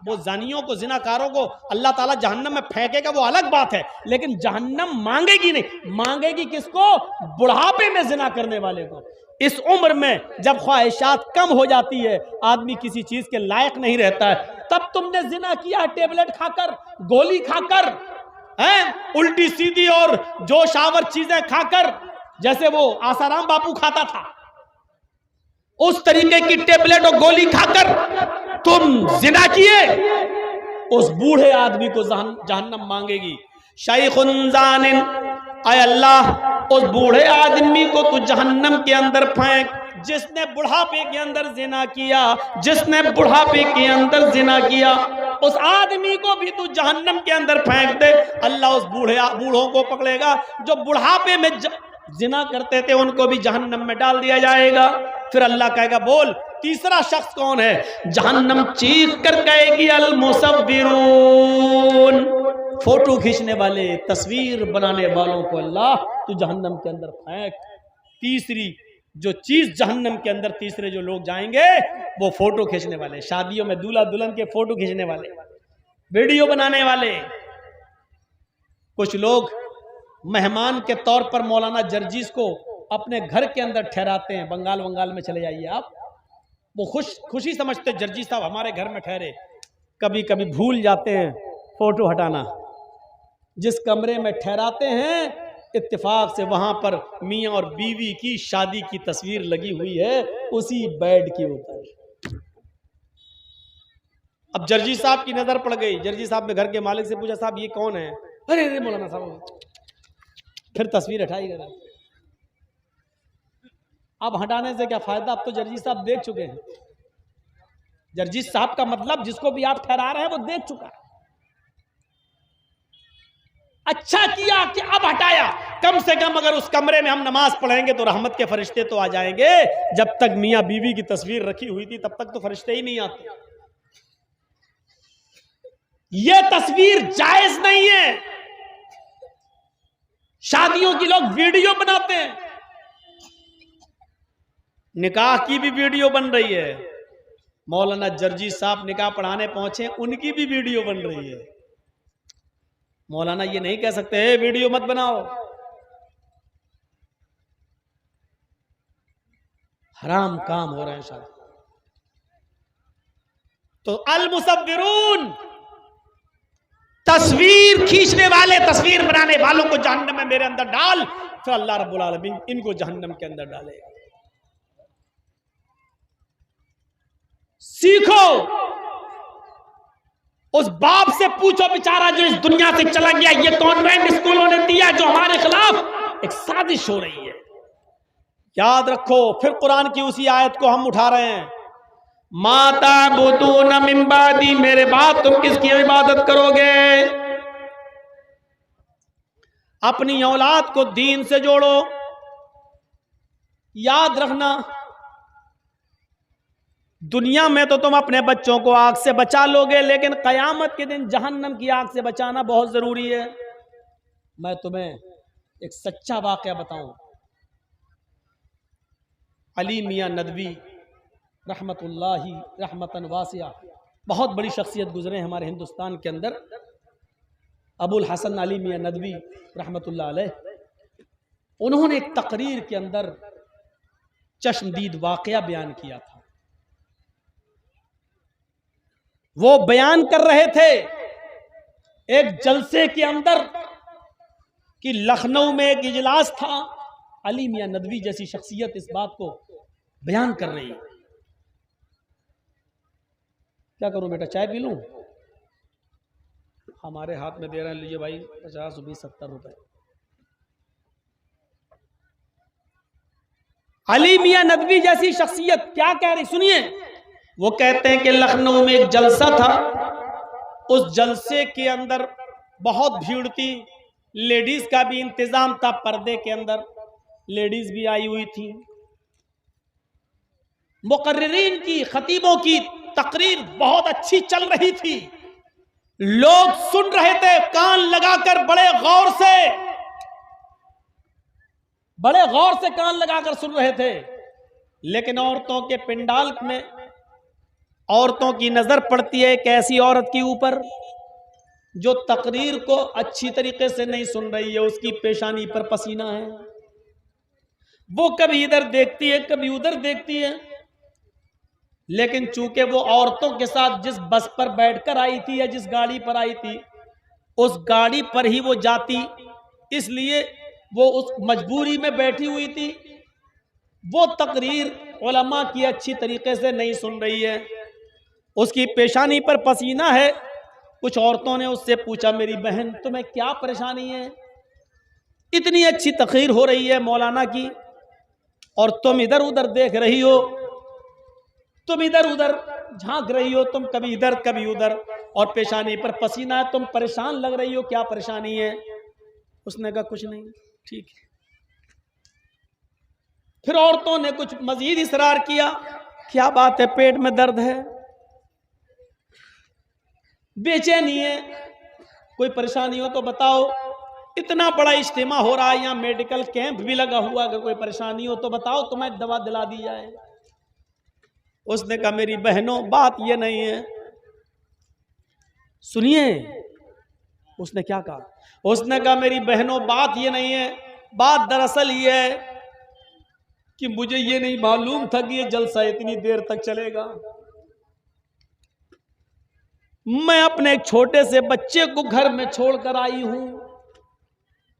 वो जानियों को, जिनाकारों को अल्लाह ताला जहन्नम में फेंकेगा वो अलग बात है, लेकिन जहन्नम मांगेगी नहीं। मांगेगी किसको? बुढ़ापे में जिना करने वाले को। इस उम्र में जब ख्वाहिशात कम हो जाती है, आदमी किसी चीज के लायक नहीं रहता है, तब तुमने जिना किया टेबलेट खाकर, गोली खाकर, उल्टी सीधी और जोशावर चीजें खाकर, जैसे वो आसाराम बापू खाता था, उस तरीके की टेबलेट और गोली खाकर तुम जिना किए, उस बूढ़े आदमी को जहन्नम मांगेगी। शैखुन ज़ानिन, आय अल्लाह उस बूढ़े आदमी को तू जहन्नम के अंदर फेंक, जिसने बुढ़ापे के अंदर जिना किया, जिसने बुढ़ापे के अंदर जिना किया, उस आदमी को भी तू जहन्नम के अंदर फेंक दे। अल्लाह उस बूढ़ों को पकड़ेगा जो बुढ़ापे में जिना करते थे, उनको भी जहन्नम में डाल दिया जाएगा। फिर अल्लाह कहेगा बोल तीसरा शख्स कौन है? जहन्नम चीख कर कहेगी अल मुसव्विरून, फोटो खींचने वाले, तस्वीर बनाने वालों को अल्लाह तू जहन्नम के अंदर फेंक। तीसरी जो चीज जहन्नम के अंदर, तीसरे जो लोग जाएंगे वो फोटो खींचने वाले, शादियों में दूल्हा दुल्हन के फोटो खींचने वाले, वीडियो बनाने वाले। कुछ लोग मेहमान के तौर पर मौलाना जर्जीस को अपने घर के अंदर ठहराते हैं। बंगाल में चले जाइए आप, वो खुशी समझते जर्जी साहब हमारे घर में ठहरे, कभी कभी भूल जाते हैं फोटो हटाना। जिस कमरे में ठहराते हैं इत्तेफाक से वहां पर मियां और बीवी की शादी की तस्वीर लगी हुई है उसी बेड के ऊपर। अब जर्जी साहब की नजर पड़ गई। जर्जी साहब ने घर के मालिक से पूछा, साहब ये कौन है? अरे अरे मौलाना साहब। फिर तस्वीर हटाई गई। अब हटाने से क्या फायदा, अब तो जर्जी साहब देख चुके हैं। जर्जी साहब का मतलब जिसको भी आप ठहरा रहे हैं वो देख चुका है। अच्छा किया कि अब हटाया। कम से कम अगर उस कमरे में हम नमाज पढ़ेंगे तो रहमत के फरिश्ते तो आ जाएंगे। जब तक मियां बीवी की तस्वीर रखी हुई थी तब तक तो फरिश्ते ही नहीं आते। यह तस्वीर जायज नहीं है। शादियों की लोग वीडियो बनाते हैं, निकाह की भी वीडियो बन रही है। मौलाना जर्जी साहब निकाह पढ़ाने पहुंचे, उनकी भी वीडियो बन रही है। मौलाना ये नहीं कह सकते वीडियो मत बनाओ। हराम काम हो रहे हैं शायद। तो अल मुसव्विरून, तस्वीर खींचने वाले, तस्वीर बनाने वालों को जहन्नम में मेरे अंदर डाल, फिर अल्लाह रब्बुल आलमीन इनको जहन्नम के अंदर डालेगा। सीखो, उस बाप से पूछो बेचारा जो इस दुनिया से चला गया। ये कॉन्वेंट स्कूलों ने दिया जो हमारे खिलाफ एक साजिश हो रही है। याद रखो, फिर कुरान की उसी आयत को हम उठा रहे हैं, माता बुदून मिन बादी, मेरे बाद तुम किसकी इबादत करोगे? अपनी औलाद को दीन से जोड़ो। याद रखना, दुनिया में तो तुम अपने बच्चों को आग से बचा लोगे, लेकिन कयामत के दिन जहन्नम की आग से बचाना बहुत जरूरी है। मैं तुम्हें एक सच्चा वाकया बताऊं। अली मियां नदवी रहमतुल्लाही रहमतन वासिया, बहुत बड़ी शख्सियत गुजरे हमारे हिंदुस्तान के अंदर। अबुल हसन अली मियां नदवी रहमतुल्लाह अलैह, उन्होंने एक तकरीर के अंदर चश्मदीद वाकया बयान किया था। वो बयान कर रहे थे एक जलसे के अंदर कि लखनऊ में एक इजलास था। अली मियां नदवी जैसी शख्सियत इस बात को बयान कर रही है। क्या करूं बेटा, चाय पी लूं? हमारे हाथ में दे रहे हैं, लीजिए भाई 50, 20, 70 रुपए। अली मियां नदवी जैसी शख्सियत क्या कह रही, सुनिए। वो कहते हैं कि लखनऊ में एक जलसा था, उस जलसे के अंदर बहुत भीड़ थी, लेडीज का भी इंतजाम था, पर्दे के अंदर लेडीज भी आई हुई थी। मुकर्रिरीन की, खतीबों की तकरीर बहुत अच्छी चल रही थी। लोग सुन रहे थे कान लगाकर, बड़े गौर से कान लगाकर सुन रहे थे। लेकिन औरतों के पिंडाल में औरतों की नजर पड़ती है एक ऐसी औरत के ऊपर जो तकरीर को अच्छी तरीके से नहीं सुन रही है। उसकी पेशानी पर पसीना है, वो कभी इधर देखती है कभी उधर देखती है। लेकिन चूंकि वो औरतों के साथ जिस बस पर बैठकर आई थी या जिस गाड़ी पर आई थी, उस गाड़ी पर ही वो जाती, इसलिए वो उस मजबूरी में बैठी हुई थी। वो तकरीर उलमा की अच्छी तरीके से नहीं सुन रही है, उसकी पेशानी पर पसीना है। कुछ औरतों ने उससे पूछा, मेरी बहन तुम्हें क्या परेशानी है? इतनी अच्छी तकरीर हो रही है मौलाना की और तुम इधर उधर देख रही हो, तुम इधर उधर झांक रही हो, तुम कभी इधर कभी उधर, और पेशानी पर पसीना है, तुम परेशान लग रही हो, क्या परेशानी है? उसने कहा कुछ नहीं, ठीक है। फिर औरतों ने कुछ मजीद इसरार किया, क्या बात है, पेट में दर्द है, बेचैनी है, कोई परेशानी हो तो बताओ। इतना बड़ा इज्तिमा हो रहा है, यहाँ मेडिकल कैंप भी लगा हुआ, अगर कोई परेशानी हो तो बताओ, तुम्हें दवा दिला दी जाए। उसने कहा मेरी बहनों बात ये नहीं है, सुनिए। उसने क्या कहा? उसने कहा मेरी बहनों बात ये नहीं है, बात दरअसल ये है कि मुझे ये नहीं मालूम था कि ये जलसा इतनी देर तक चलेगा। मैं अपने एक छोटे से बच्चे को घर में छोड़कर आई हूं,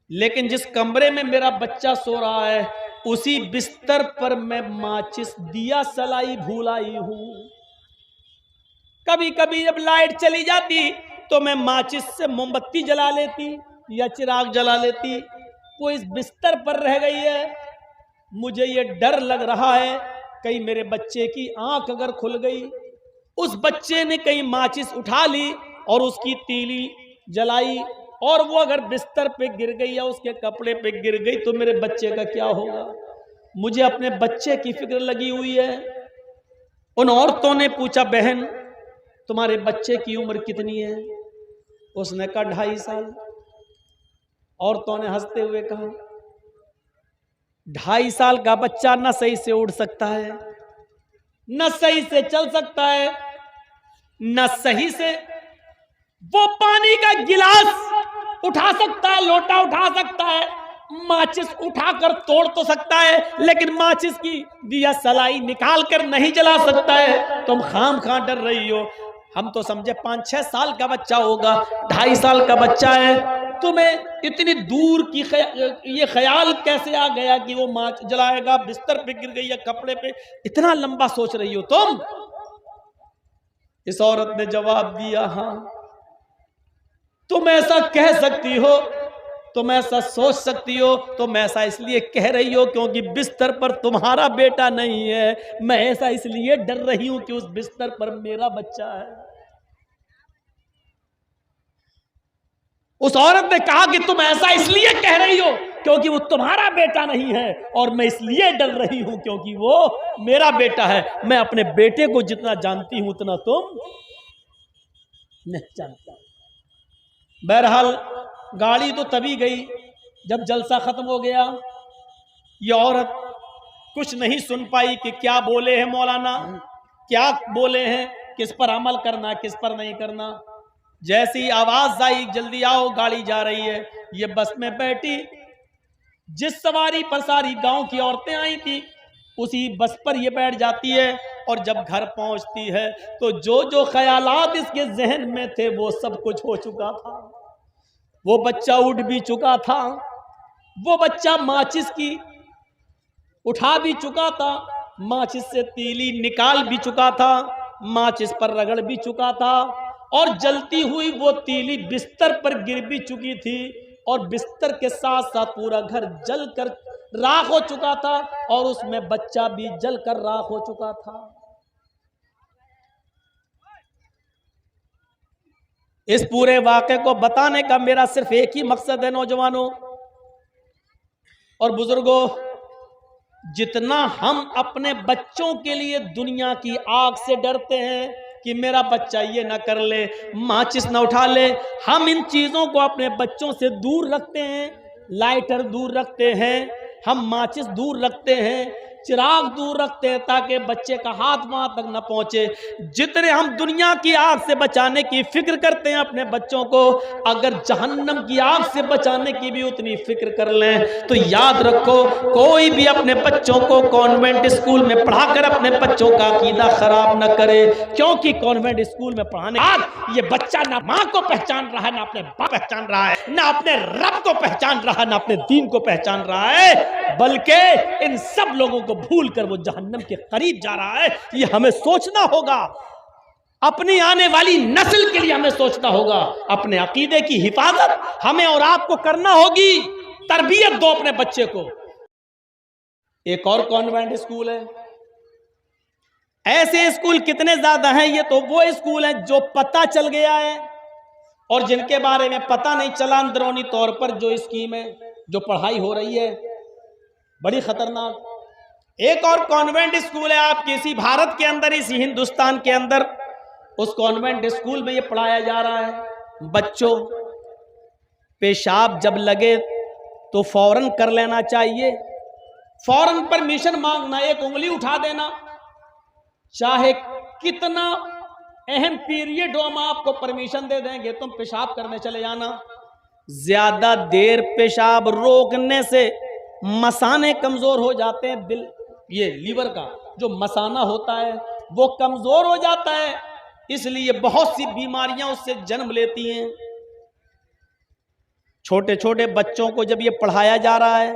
लेकिन जिस कमरे में मेरा बच्चा सो रहा है उसी बिस्तर पर मैं माचिस दिया सलाई भूल आई हूं। कभी कभी जब लाइट चली जाती तो मैं माचिस से मोमबत्ती जला लेती या चिराग जला लेती। वो इस बिस्तर पर रह गई है। मुझे ये डर लग रहा है कहीं मेरे बच्चे की आंख अगर खुल गई, उस बच्चे ने कहीं माचिस उठा ली और उसकी तीली जलाई और वो अगर बिस्तर पे गिर गई या उसके कपड़े पे गिर गई तो मेरे बच्चे का क्या होगा। मुझे अपने बच्चे की फिक्र लगी हुई है। उन औरतों ने पूछा, बहन तुम्हारे बच्चे की उम्र कितनी है? उसने कहा 2.5 साल। औरतों ने हंसते हुए कहा, 2.5 साल का बच्चा न सही से उड़ सकता है, न सही से चल सकता है, न सही से वो पानी का गिलास उठा सकता है, लोटा उठा सकता है, माचिस उठाकर तोड़ तो सकता है, लेकिन माचिस की दिया सलाई निकाल कर नहीं जला सकता है। तुम खाम खा डर रही हो। हम तो समझे 5-6 साल का बच्चा होगा, 2.5 साल का बच्चा है। तुम्हें इतनी दूर की ये ख्याल कैसे आ गया कि वो माच जलाएगा, बिस्तर पे गिर गई या कपड़े पे? इतना लंबा सोच रही हो तुम? इस औरत ने जवाब दिया, हाँ तुम ऐसा कह सकती हो, तुम ऐसा सोच सकती हो, तुम ऐसा इसलिए कह रही हो क्योंकि बिस्तर पर तुम्हारा बेटा नहीं है। मैं ऐसा इसलिए डर रही हूं कि उस बिस्तर पर मेरा बच्चा है। उस औरत ने कहा कि तुम ऐसा इसलिए कह रही हो क्योंकि वो तुम्हारा बेटा नहीं है, और मैं इसलिए डर रही हूं क्योंकि वो मेरा बेटा है। मैं अपने बेटे को जितना जानती हूं उतना तुम नहीं जानता। बहरहाल गाड़ी तो तभी गई जब जलसा खत्म हो गया। ये औरत कुछ नहीं सुन पाई कि क्या बोले हैं मौलाना, क्या बोले हैं, किस पर अमल करना किस पर नहीं करना। जैसी आवाज आई, जल्दी आओ गाड़ी जा रही है, ये बस में बैठी। जिस सवारी पर सारी गांव की औरतें आई थी उसी बस पर ये बैठ जाती है, और जब घर पहुंचती है तो जो जो ख्यालात इसके जहन में थे वो सब कुछ हो चुका था। वो बच्चा उठ भी चुका था, वो बच्चा माचिस की उठा भी चुका था, माचिस से तीली निकाल भी चुका था, माचिस पर रगड़ भी चुका था, और जलती हुई वो तीली बिस्तर पर गिर भी चुकी थी, और बिस्तर के साथ साथ पूरा घर जलकर राख हो चुका था, और उसमें बच्चा भी जलकर राख हो चुका था। इस पूरे वाक़े को बताने का मेरा सिर्फ एक ही मकसद है नौजवानों और बुजुर्गों, जितना हम अपने बच्चों के लिए दुनिया की आग से डरते हैं कि मेरा बच्चा ये ना कर ले, माचिस ना उठा ले, हम इन चीज़ों को अपने बच्चों से दूर रखते हैं। लाइटर दूर रखते हैं, हम माचिस दूर रखते हैं, चिराग दूर रखते हैं ताकि बच्चे का हाथ वहां तक न पहुंचे। जितने हम दुनिया की आग से बचाने की फिक्र करते हैं अपने बच्चों को, अगर जहन्नम की आग से बचाने की भी उतनी फिक्र कर लें तो याद रखो, कोई भी अपने बच्चों को कॉन्वेंट स्कूल में पढ़ाकर अपने बच्चों का अकीदा खराब न करे, क्योंकि कॉन्वेंट स्कूल में पढ़ाने के बाद ये बच्चा ना माँ को पहचान रहा है, ना अपने बाप पहचान रहा है, ना अपने रब को पहचान रहा है, ना अपने दीन को पहचान रहा है, बल्कि इन सब लोगों को भूल कर वो जहन्नम के करीब जा रहा है। ये हमें सोचना होगा, अपनी आने वाली नस्ल के लिए हमें सोचना होगा। अपने अकीदे की हिफाजत हमें और आपको करना होगी। तरबियत दो अपने बच्चे को। एक और कॉन्वेंट स्कूल है। ऐसे स्कूल कितने ज्यादा हैं, ये तो वो स्कूल हैं जो पता चल गया है और जिनके बारे में पता नहीं चला अंदरूनी तौर पर जो स्कीम है, जो पढ़ाई हो रही है, बड़ी खतरनाक। एक और कॉन्वेंट स्कूल है आपके इसी भारत के अंदर, इसी हिंदुस्तान के अंदर। उस कॉन्वेंट स्कूल में ये पढ़ाया जा रहा है, बच्चों पेशाब जब लगे तो फौरन कर लेना चाहिए, फौरन परमिशन मांगना, एक उंगली उठा देना, चाहे कितना अहम पीरियड हो हम आपको परमिशन दे देंगे, तुम पेशाब करने चले जाना। ज्यादा देर पेशाब रोकने से मसाने कमजोर हो जाते हैं, ये लीवर का जो मसाना होता है वो कमजोर हो जाता है, इसलिए बहुत सी बीमारियां उससे जन्म लेती हैं। छोटे छोटे बच्चों को जब ये पढ़ाया जा रहा है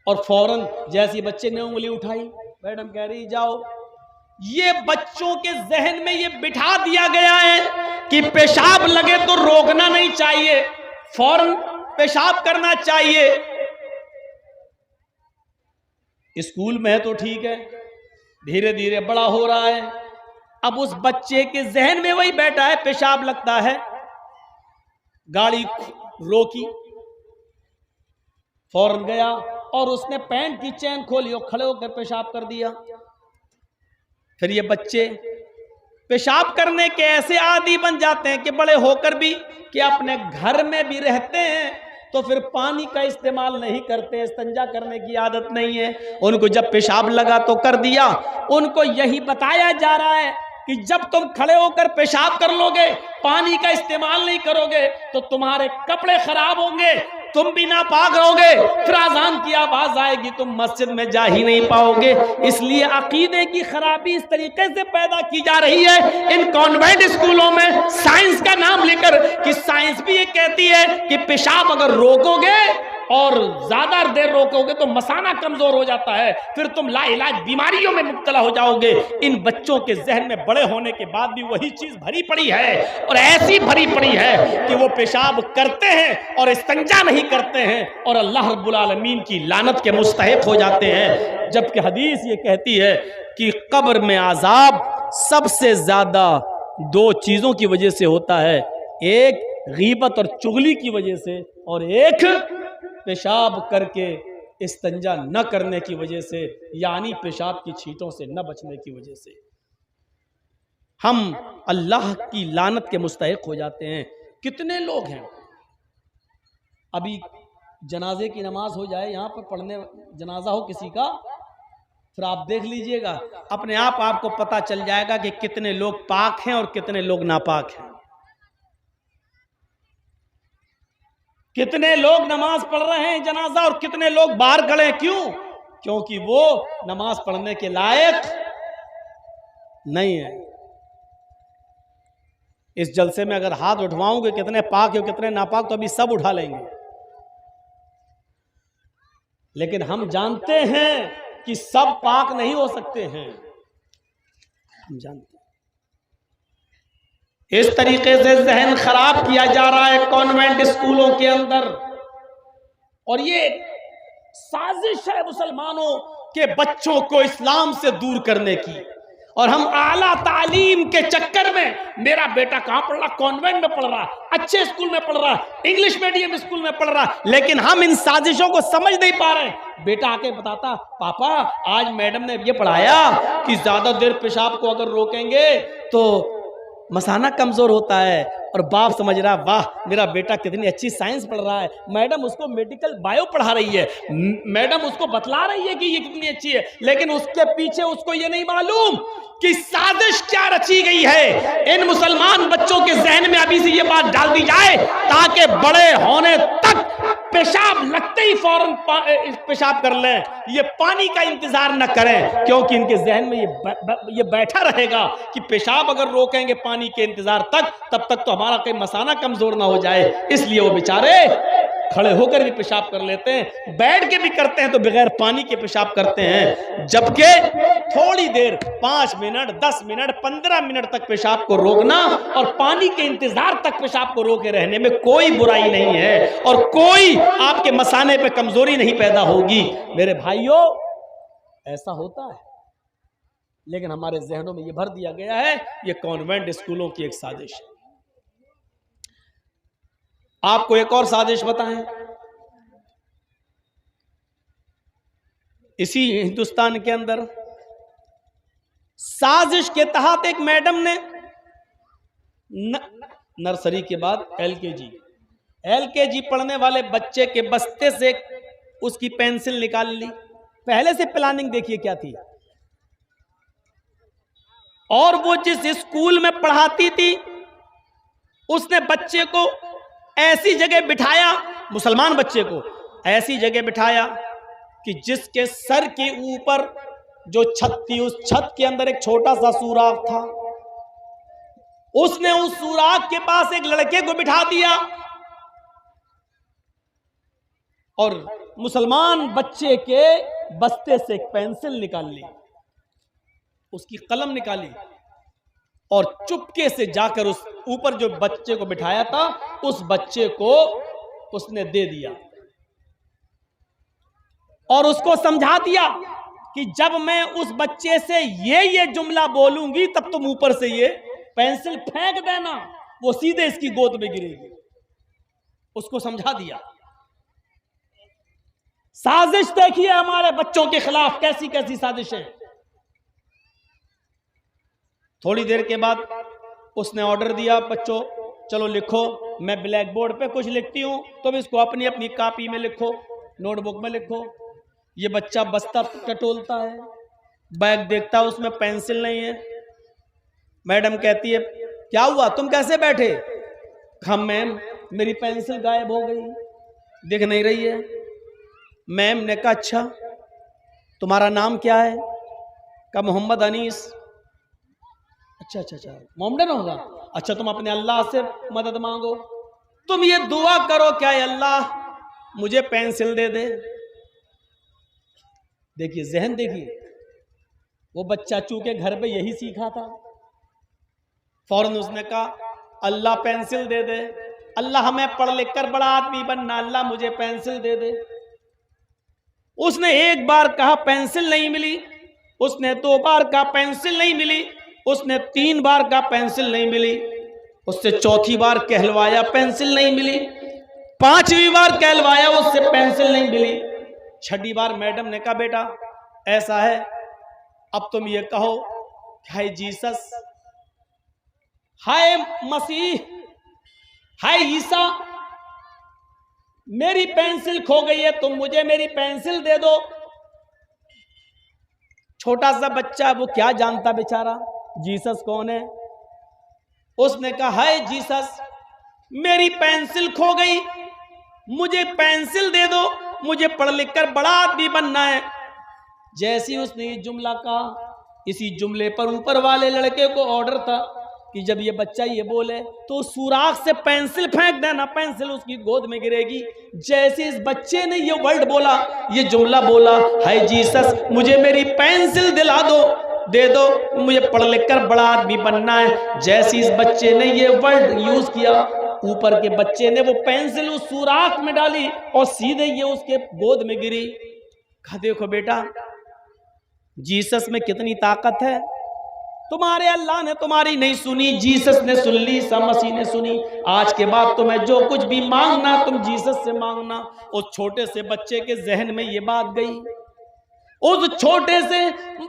और फौरन जैसे बच्चे ने उंगली उठाई, मैडम कह रही जाओ, ये बच्चों के जहन में ये बिठा दिया गया है कि पेशाब लगे तो रोकना नहीं चाहिए, फौरन पेशाब करना चाहिए। स्कूल में है तो ठीक है, धीरे धीरे बड़ा हो रहा है, अब उस बच्चे के जहन में वही बैठा है, पेशाब लगता है, गाड़ी रोकी, फौरन गया और उसने पैंट की चेन खोली और खड़े होकर पेशाब कर दिया। फिर ये बच्चे पेशाब करने के ऐसे आदी बन जाते हैं कि बड़े होकर भी कि अपने घर में भी रहते हैं तो फिर पानी का इस्तेमाल नहीं करते, इस्तिंजा करने की आदत नहीं है। उनको जब पेशाब लगा तो कर दिया। उनको यही बताया जा रहा है कि जब तुम खड़े होकर पेशाब कर लोगे, पानी का इस्तेमाल नहीं करोगे तो तुम्हारे कपड़े खराब होंगे, तुम भी नापाक रहोगे, फिर अज़ान की आवाज आएगी, तुम मस्जिद में जा ही नहीं पाओगे। इसलिए अकीदे की खराबी इस तरीके से पैदा की जा रही है इन कॉन्वेंट स्कूलों में, साइंस का नाम लेकर, कि साइंस भी ये कहती है कि पेशाब अगर रोकोगे और ज्यादा देर रोकोगे तो मसाना कमजोर हो जाता है, फिर तुम लाइलाज बीमारियों में मुब्तला हो जाओगे। इन बच्चों के जहन में बड़े होने के बाद भी वही चीज भरी पड़ी है, और ऐसी भरी पड़ी है कि वो पेशाब करते हैं और इस्तिंजा नहीं करते हैं और अल्लाह रब्बुल आलमीन की लानत के मुस्तहिक हो जाते हैं। जबकि हदीस ये कहती है कि कब्र में अजाब सबसे ज्यादा दो चीजों की वजह से होता है, एक गीबत और चुगली की वजह से, और एक पेशाब करके इस्तिंजा न करने की वजह से, यानी पेशाब की छींटों से न बचने की वजह से हम अल्लाह की लानत के मुस्तहिक हो जाते हैं। कितने लोग हैं, अभी जनाजे की नमाज हो जाए, यहाँ पर पढ़ने जनाजा हो किसी का, फिर आप देख लीजिएगा, अपने आप आपको पता चल जाएगा कि कितने लोग पाक हैं और कितने लोग नापाक हैं। कितने लोग नमाज पढ़ रहे हैं जनाजा और कितने लोग बाहर खड़े हैं। क्यों? क्योंकि वो नमाज पढ़ने के लायक नहीं है। इस जलसे में अगर हाथ उठवाऊंगे कितने पाक हो कितने नापाक, तो अभी सब उठा लेंगे, लेकिन हम जानते हैं कि सब पाक नहीं हो सकते हैं, हम जानते हैं। इस तरीके से जहन खराब किया जा रहा है कॉन्वेंट स्कूलों के अंदर, और ये साजिश है मुसलमानों के बच्चों को इस्लाम से दूर करने की। और हम आला तालीम के चक्कर में, मेरा बेटा कहां पढ़ रहा, कॉन्वेंट में पढ़ रहा, अच्छे स्कूल में पढ़ रहा, इंग्लिश मीडियम स्कूल में पढ़ रहा, लेकिन हम इन साजिशों को समझ नहीं पा रहे हैं। बेटा आके बताता, पापा आज मैडम ने ये पढ़ाया कि ज्यादा देर पेशाब को अगर रोकेंगे तो मसाना कमजोर होता है, और बाप समझ रहा वाह मेरा बेटा कितनी अच्छी साइंस पढ़ रहा है, मैडम उसको मेडिकल बायो पढ़ा रही है, मैडम उसको बतला रही है कि ये कितनी अच्छी है, लेकिन उसके पीछे उसको ये नहीं मालूम कि साजिश क्या रची गई है। इन मुसलमान बच्चों के जहन में अभी से ये बात डाल दी जाए ताकि बड़े होने तक पेशाब लगते ही फौरन पेशाब कर लें, ये पानी का इंतजार न करें, क्योंकि इनके जहन में ये बैठा रहेगा कि पेशाब अगर रोकेंगे पानी के इंतजार तक, तब तक तो हमारा कहीं मसाना कमजोर ना हो जाए। इसलिए वो बेचारे खड़े होकर भी पेशाब कर लेते हैं, बैठ के भी करते हैं तो बगैर पानी के पेशाब करते हैं। जबकि थोड़ी देर 5 मिनट 10 मिनट 15 मिनट तक पेशाब को रोकना और पानी के इंतजार तक पेशाब को रोके रहने में कोई बुराई नहीं है, और कोई आपके मसाने पे कमजोरी नहीं पैदा होगी। मेरे भाइयों, ऐसा होता है, लेकिन हमारे जहनों में यह भर दिया गया है, यह कॉन्वेंट स्कूलों की एक साजिश है। आपको एक और साजिश बताएं, इसी हिंदुस्तान के अंदर साजिश के तहत एक मैडम ने नर्सरी के बाद एलकेजी पढ़ने वाले बच्चे के बस्ते से उसकी पेंसिल निकाल ली। पहले से प्लानिंग देखिए क्या थी, और वो जिस स्कूल में पढ़ाती थी उसने बच्चे को ऐसी जगह बिठाया, मुसलमान बच्चे को ऐसी जगह बिठाया कि जिसके सर के ऊपर जो छत थी, उस छत के अंदर एक छोटा सा सुराख था, उसने उस सुराख के पास एक लड़के को बिठा दिया और मुसलमान बच्चे के बस्ते से एक पेंसिल निकाल ली, उसकी कलम निकाली और चुपके से जाकर उस ऊपर जो बच्चे को बिठाया था उस बच्चे को उसने दे दिया और उसको समझा दिया कि जब मैं उस बच्चे से ये जुमला बोलूंगी तब तुम ऊपर से ये पेंसिल फेंक देना, वो सीधे इसकी गोद में गिरेगी। उसको समझा दिया। साजिश देखिए हमारे बच्चों के खिलाफ कैसी कैसी साजिशें। थोड़ी देर के बाद उसने ऑर्डर दिया, बच्चों चलो लिखो, मैं ब्लैक बोर्ड पे कुछ लिखती हूं, तुम इसको अपनी अपनी कॉपी में लिखो, नोटबुक में लिखो। ये बच्चा बस्ता टटोलता है, बैग देखता है उसमें पेंसिल नहीं है। मैडम कहती है क्या हुआ, तुम कैसे बैठे? कहा मैम मेरी पेंसिल गायब हो गई, दिख नहीं रही है। मैम ने कहा अच्छा तुम्हारा नाम क्या है? कहा मोहम्मद अनीस। अच्छा अच्छा अच्छा मोहम्मदन होगा, अच्छा तुम अपने अल्लाह से मदद मांगो, तुम ये दुआ करो क्या अल्लाह मुझे पेंसिल दे दे। देखिए जहन देखिए, वो बच्चा चूंकि घर पे यही सीखा था, फौरन उसने कहा अल्लाह पेंसिल दे दे, अल्लाह हमें पढ़ लिख कर बड़ा आदमी बनना, अल्लाह मुझे पेंसिल दे दे। उसने एक बार कहा पेंसिल नहीं मिली, उसने 2 बार कहा पेंसिल नहीं मिली, उसने 3 बार कहा पेंसिल नहीं मिली, उससे 4थी बार कहलवाया पेंसिल नहीं मिली, 5वीं बार कहलवाया उससे पेंसिल नहीं मिली, 6ठी बार मैडम ने कहा बेटा ऐसा है अब तुम ये कहो हाय जीसस, हाय मसीह, हाय ईसा, मेरी पेंसिल खो गई है, तुम मुझे मेरी पेंसिल दे दो। छोटा सा बच्चा, वो क्या जानता बेचारा जीसस कौन है। उसने कहा हाय जीसस मेरी पेंसिल खो गई, मुझे पेंसिल दे दो, मुझे पढ़ लिख कर बड़ा आदमी बनना है। जैसे ही उसने ये जुमला कहा, इसी जुमले पर ऊपर वाले लड़के को ऑर्डर था कि जब ये बच्चा ये बोले तो सुराख से पेंसिल फेंक देना, पेंसिल उसकी गोद में गिरेगी। जैसे इस बच्चे ने ये वर्ड बोला, ये जुमला बोला हाय जीसस मुझे मेरी पेंसिल दिला दो, दे दो, मुझे पढ़ लिख कर बड़ा आदमी बनना है। जैसे इस बच्चे ने ये वर्ड यूज किया, ऊपर के बच्चे ने वो पेंसिल उस सुराख में डाली और सीधे ये उसके गोद में गिरी। कहा देखो बेटा जीसस में कितनी ताकत है, तुम्हारे अल्लाह ने तुम्हारी नहीं सुनी, जीसस ने सुन ली, ईसा मसीह ने सुनी। आज के बाद तुम्हें जो कुछ भी मांगना तुम जीसस से मांगना। उस छोटे से बच्चे के जहन में ये बात गई, उस छोटे से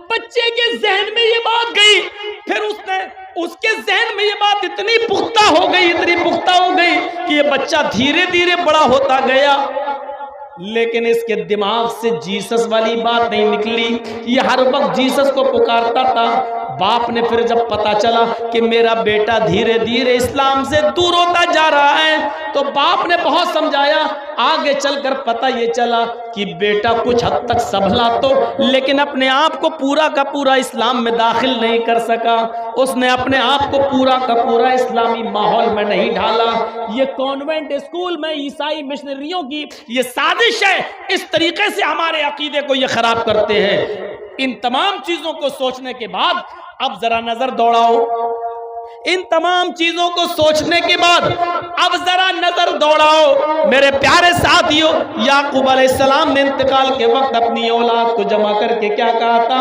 बच्चे के जहन में ये बात गई। फिर उसके जहन में ये बात इतनी पुख्ता हो गई, इतनी पुख्ता हो गई कि ये बच्चा धीरे धीरे बड़ा होता गया, लेकिन इसके दिमाग से जीसस वाली बात नहीं निकली। ये हर वक्त जीसस को पुकारता था। बाप ने फिर जब पता चला कि मेरा बेटा धीरे धीरे इस्लाम से दूर होता जा रहा है, तो बाप ने बहुत समझाया। आगे चलकर पता ये चला कि बेटा कुछ हद तक संभला तो, लेकिन अपने आप को पूरा का पूरा इस्लाम में दाखिल नहीं कर सका। उसने अपने आप को पूरा का पूरा इस्लामी माहौल में नहीं ढाला। ये कॉन्वेंट स्कूल में ईसाई मिशनरियों की ये साजिश है। इस तरीके से हमारे अकीदे को ये खराब करते हैं। इन तमाम चीजों को सोचने के बाद अब जरा नजर दौड़ाओ, इन तमाम चीजों को सोचने के बाद अब जरा नजर दौड़ाओ मेरे प्यारे साथियों। याकूब अलैहिस्सलाम ने इंतकाल के वक्त अपनी औलाद को जमा करके क्या कहा था?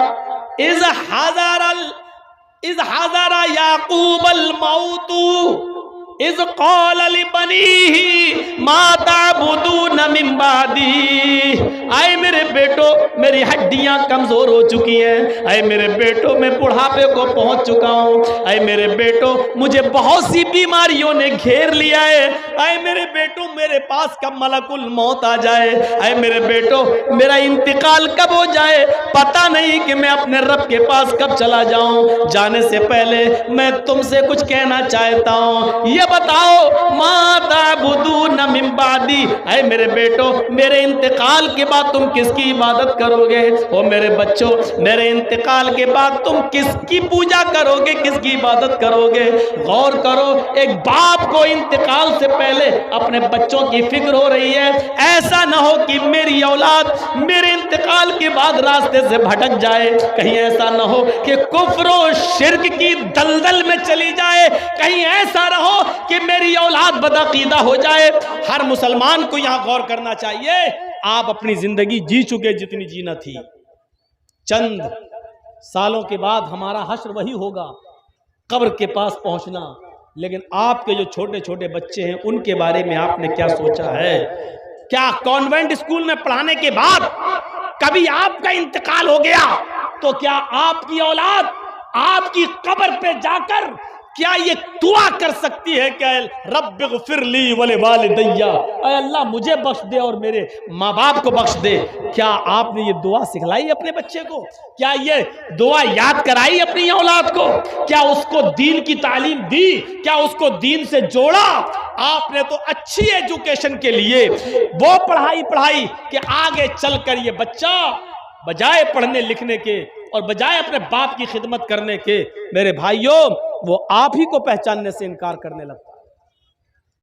इज़ हज़रा याकूब अल मौतू इज़ क़ाल लिबनीही मा ताबुदून मिन बादी। आए मेरे बेटो मेरी हड्डियां कमजोर हो चुकी हैं, आए मेरे बेटो मैं बुढ़ापे को पहुंच चुका हूं, आए मेरे बेटो मुझे बहुत सी बीमारियों ने घेर लिया है, आए मेरे बेटो मेरे पास कब मलकुल मौत आ जाए, आए मेरे बेटो मेरा इंतकाल कब हो जाए, पता नहीं कि मैं अपने रब के पास कब चला जाऊं। जाने से पहले मैं तुमसे कुछ कहना चाहता हूं। ये बताओ माता बुदून मिन बादी, ऐ मेरे बेटो मेरे इंतकाल के बाद तुम किसकी इबादत करोगे? ओ मेरे बच्चों मेरे इंतकाल के बाद तुम किसकी पूजा करोगे, किसकी इबादत करोगे? गौर करो, एक बाप को इंतकाल से पहले अपने बच्चों की फिक्र हो रही है। ऐसा ना हो कि मेरी औलाद मेरे इंतकाल के बाद रास्ते से भटक जाए, कहीं ऐसा ना हो कि कुफ्र और शिर्क की दलदल में चली जाए, कहीं ऐसा ना हो कि मेरी औलाद बदअकीदा हो जाए। हर मुसलमान को यहां गौर करना चाहिए, आप अपनी जिंदगी जी चुके जितनी जीना थी, चंद सालों के बाद हमारा हश्र वही होगा, कब्र के पास पहुंचना। लेकिन आपके जो छोटे छोटे बच्चे हैं उनके बारे में आपने क्या सोचा है? क्या कॉन्वेंट स्कूल में पढ़ाने के बाद कभी आपका इंतकाल हो गया तो क्या आपकी औलाद आपकी कब्र पे जाकर क्या ये दुआ कर सकती है कि रब्बिग़फिरली वले वालिदैया, ऐ अल्लाह मुझे बख्श दे और मेरे माँ बाप को बख्श दे? क्या आपने ये दुआ सिखलाई अपने बच्चे को? क्या ये दुआ याद कराई अपनी औलाद को? क्या उसको दीन की तालीम दी? क्या उसको दीन से जोड़ा? आपने तो अच्छी एजुकेशन के लिए वो पढ़ाई कि आगे चलकर ये बच्चा बजाय पढ़ने लिखने के और बजाय अपने बाप की खिदमत करने के, मेरे भाइयों वो आप ही को पहचानने से इनकार करने लगता है।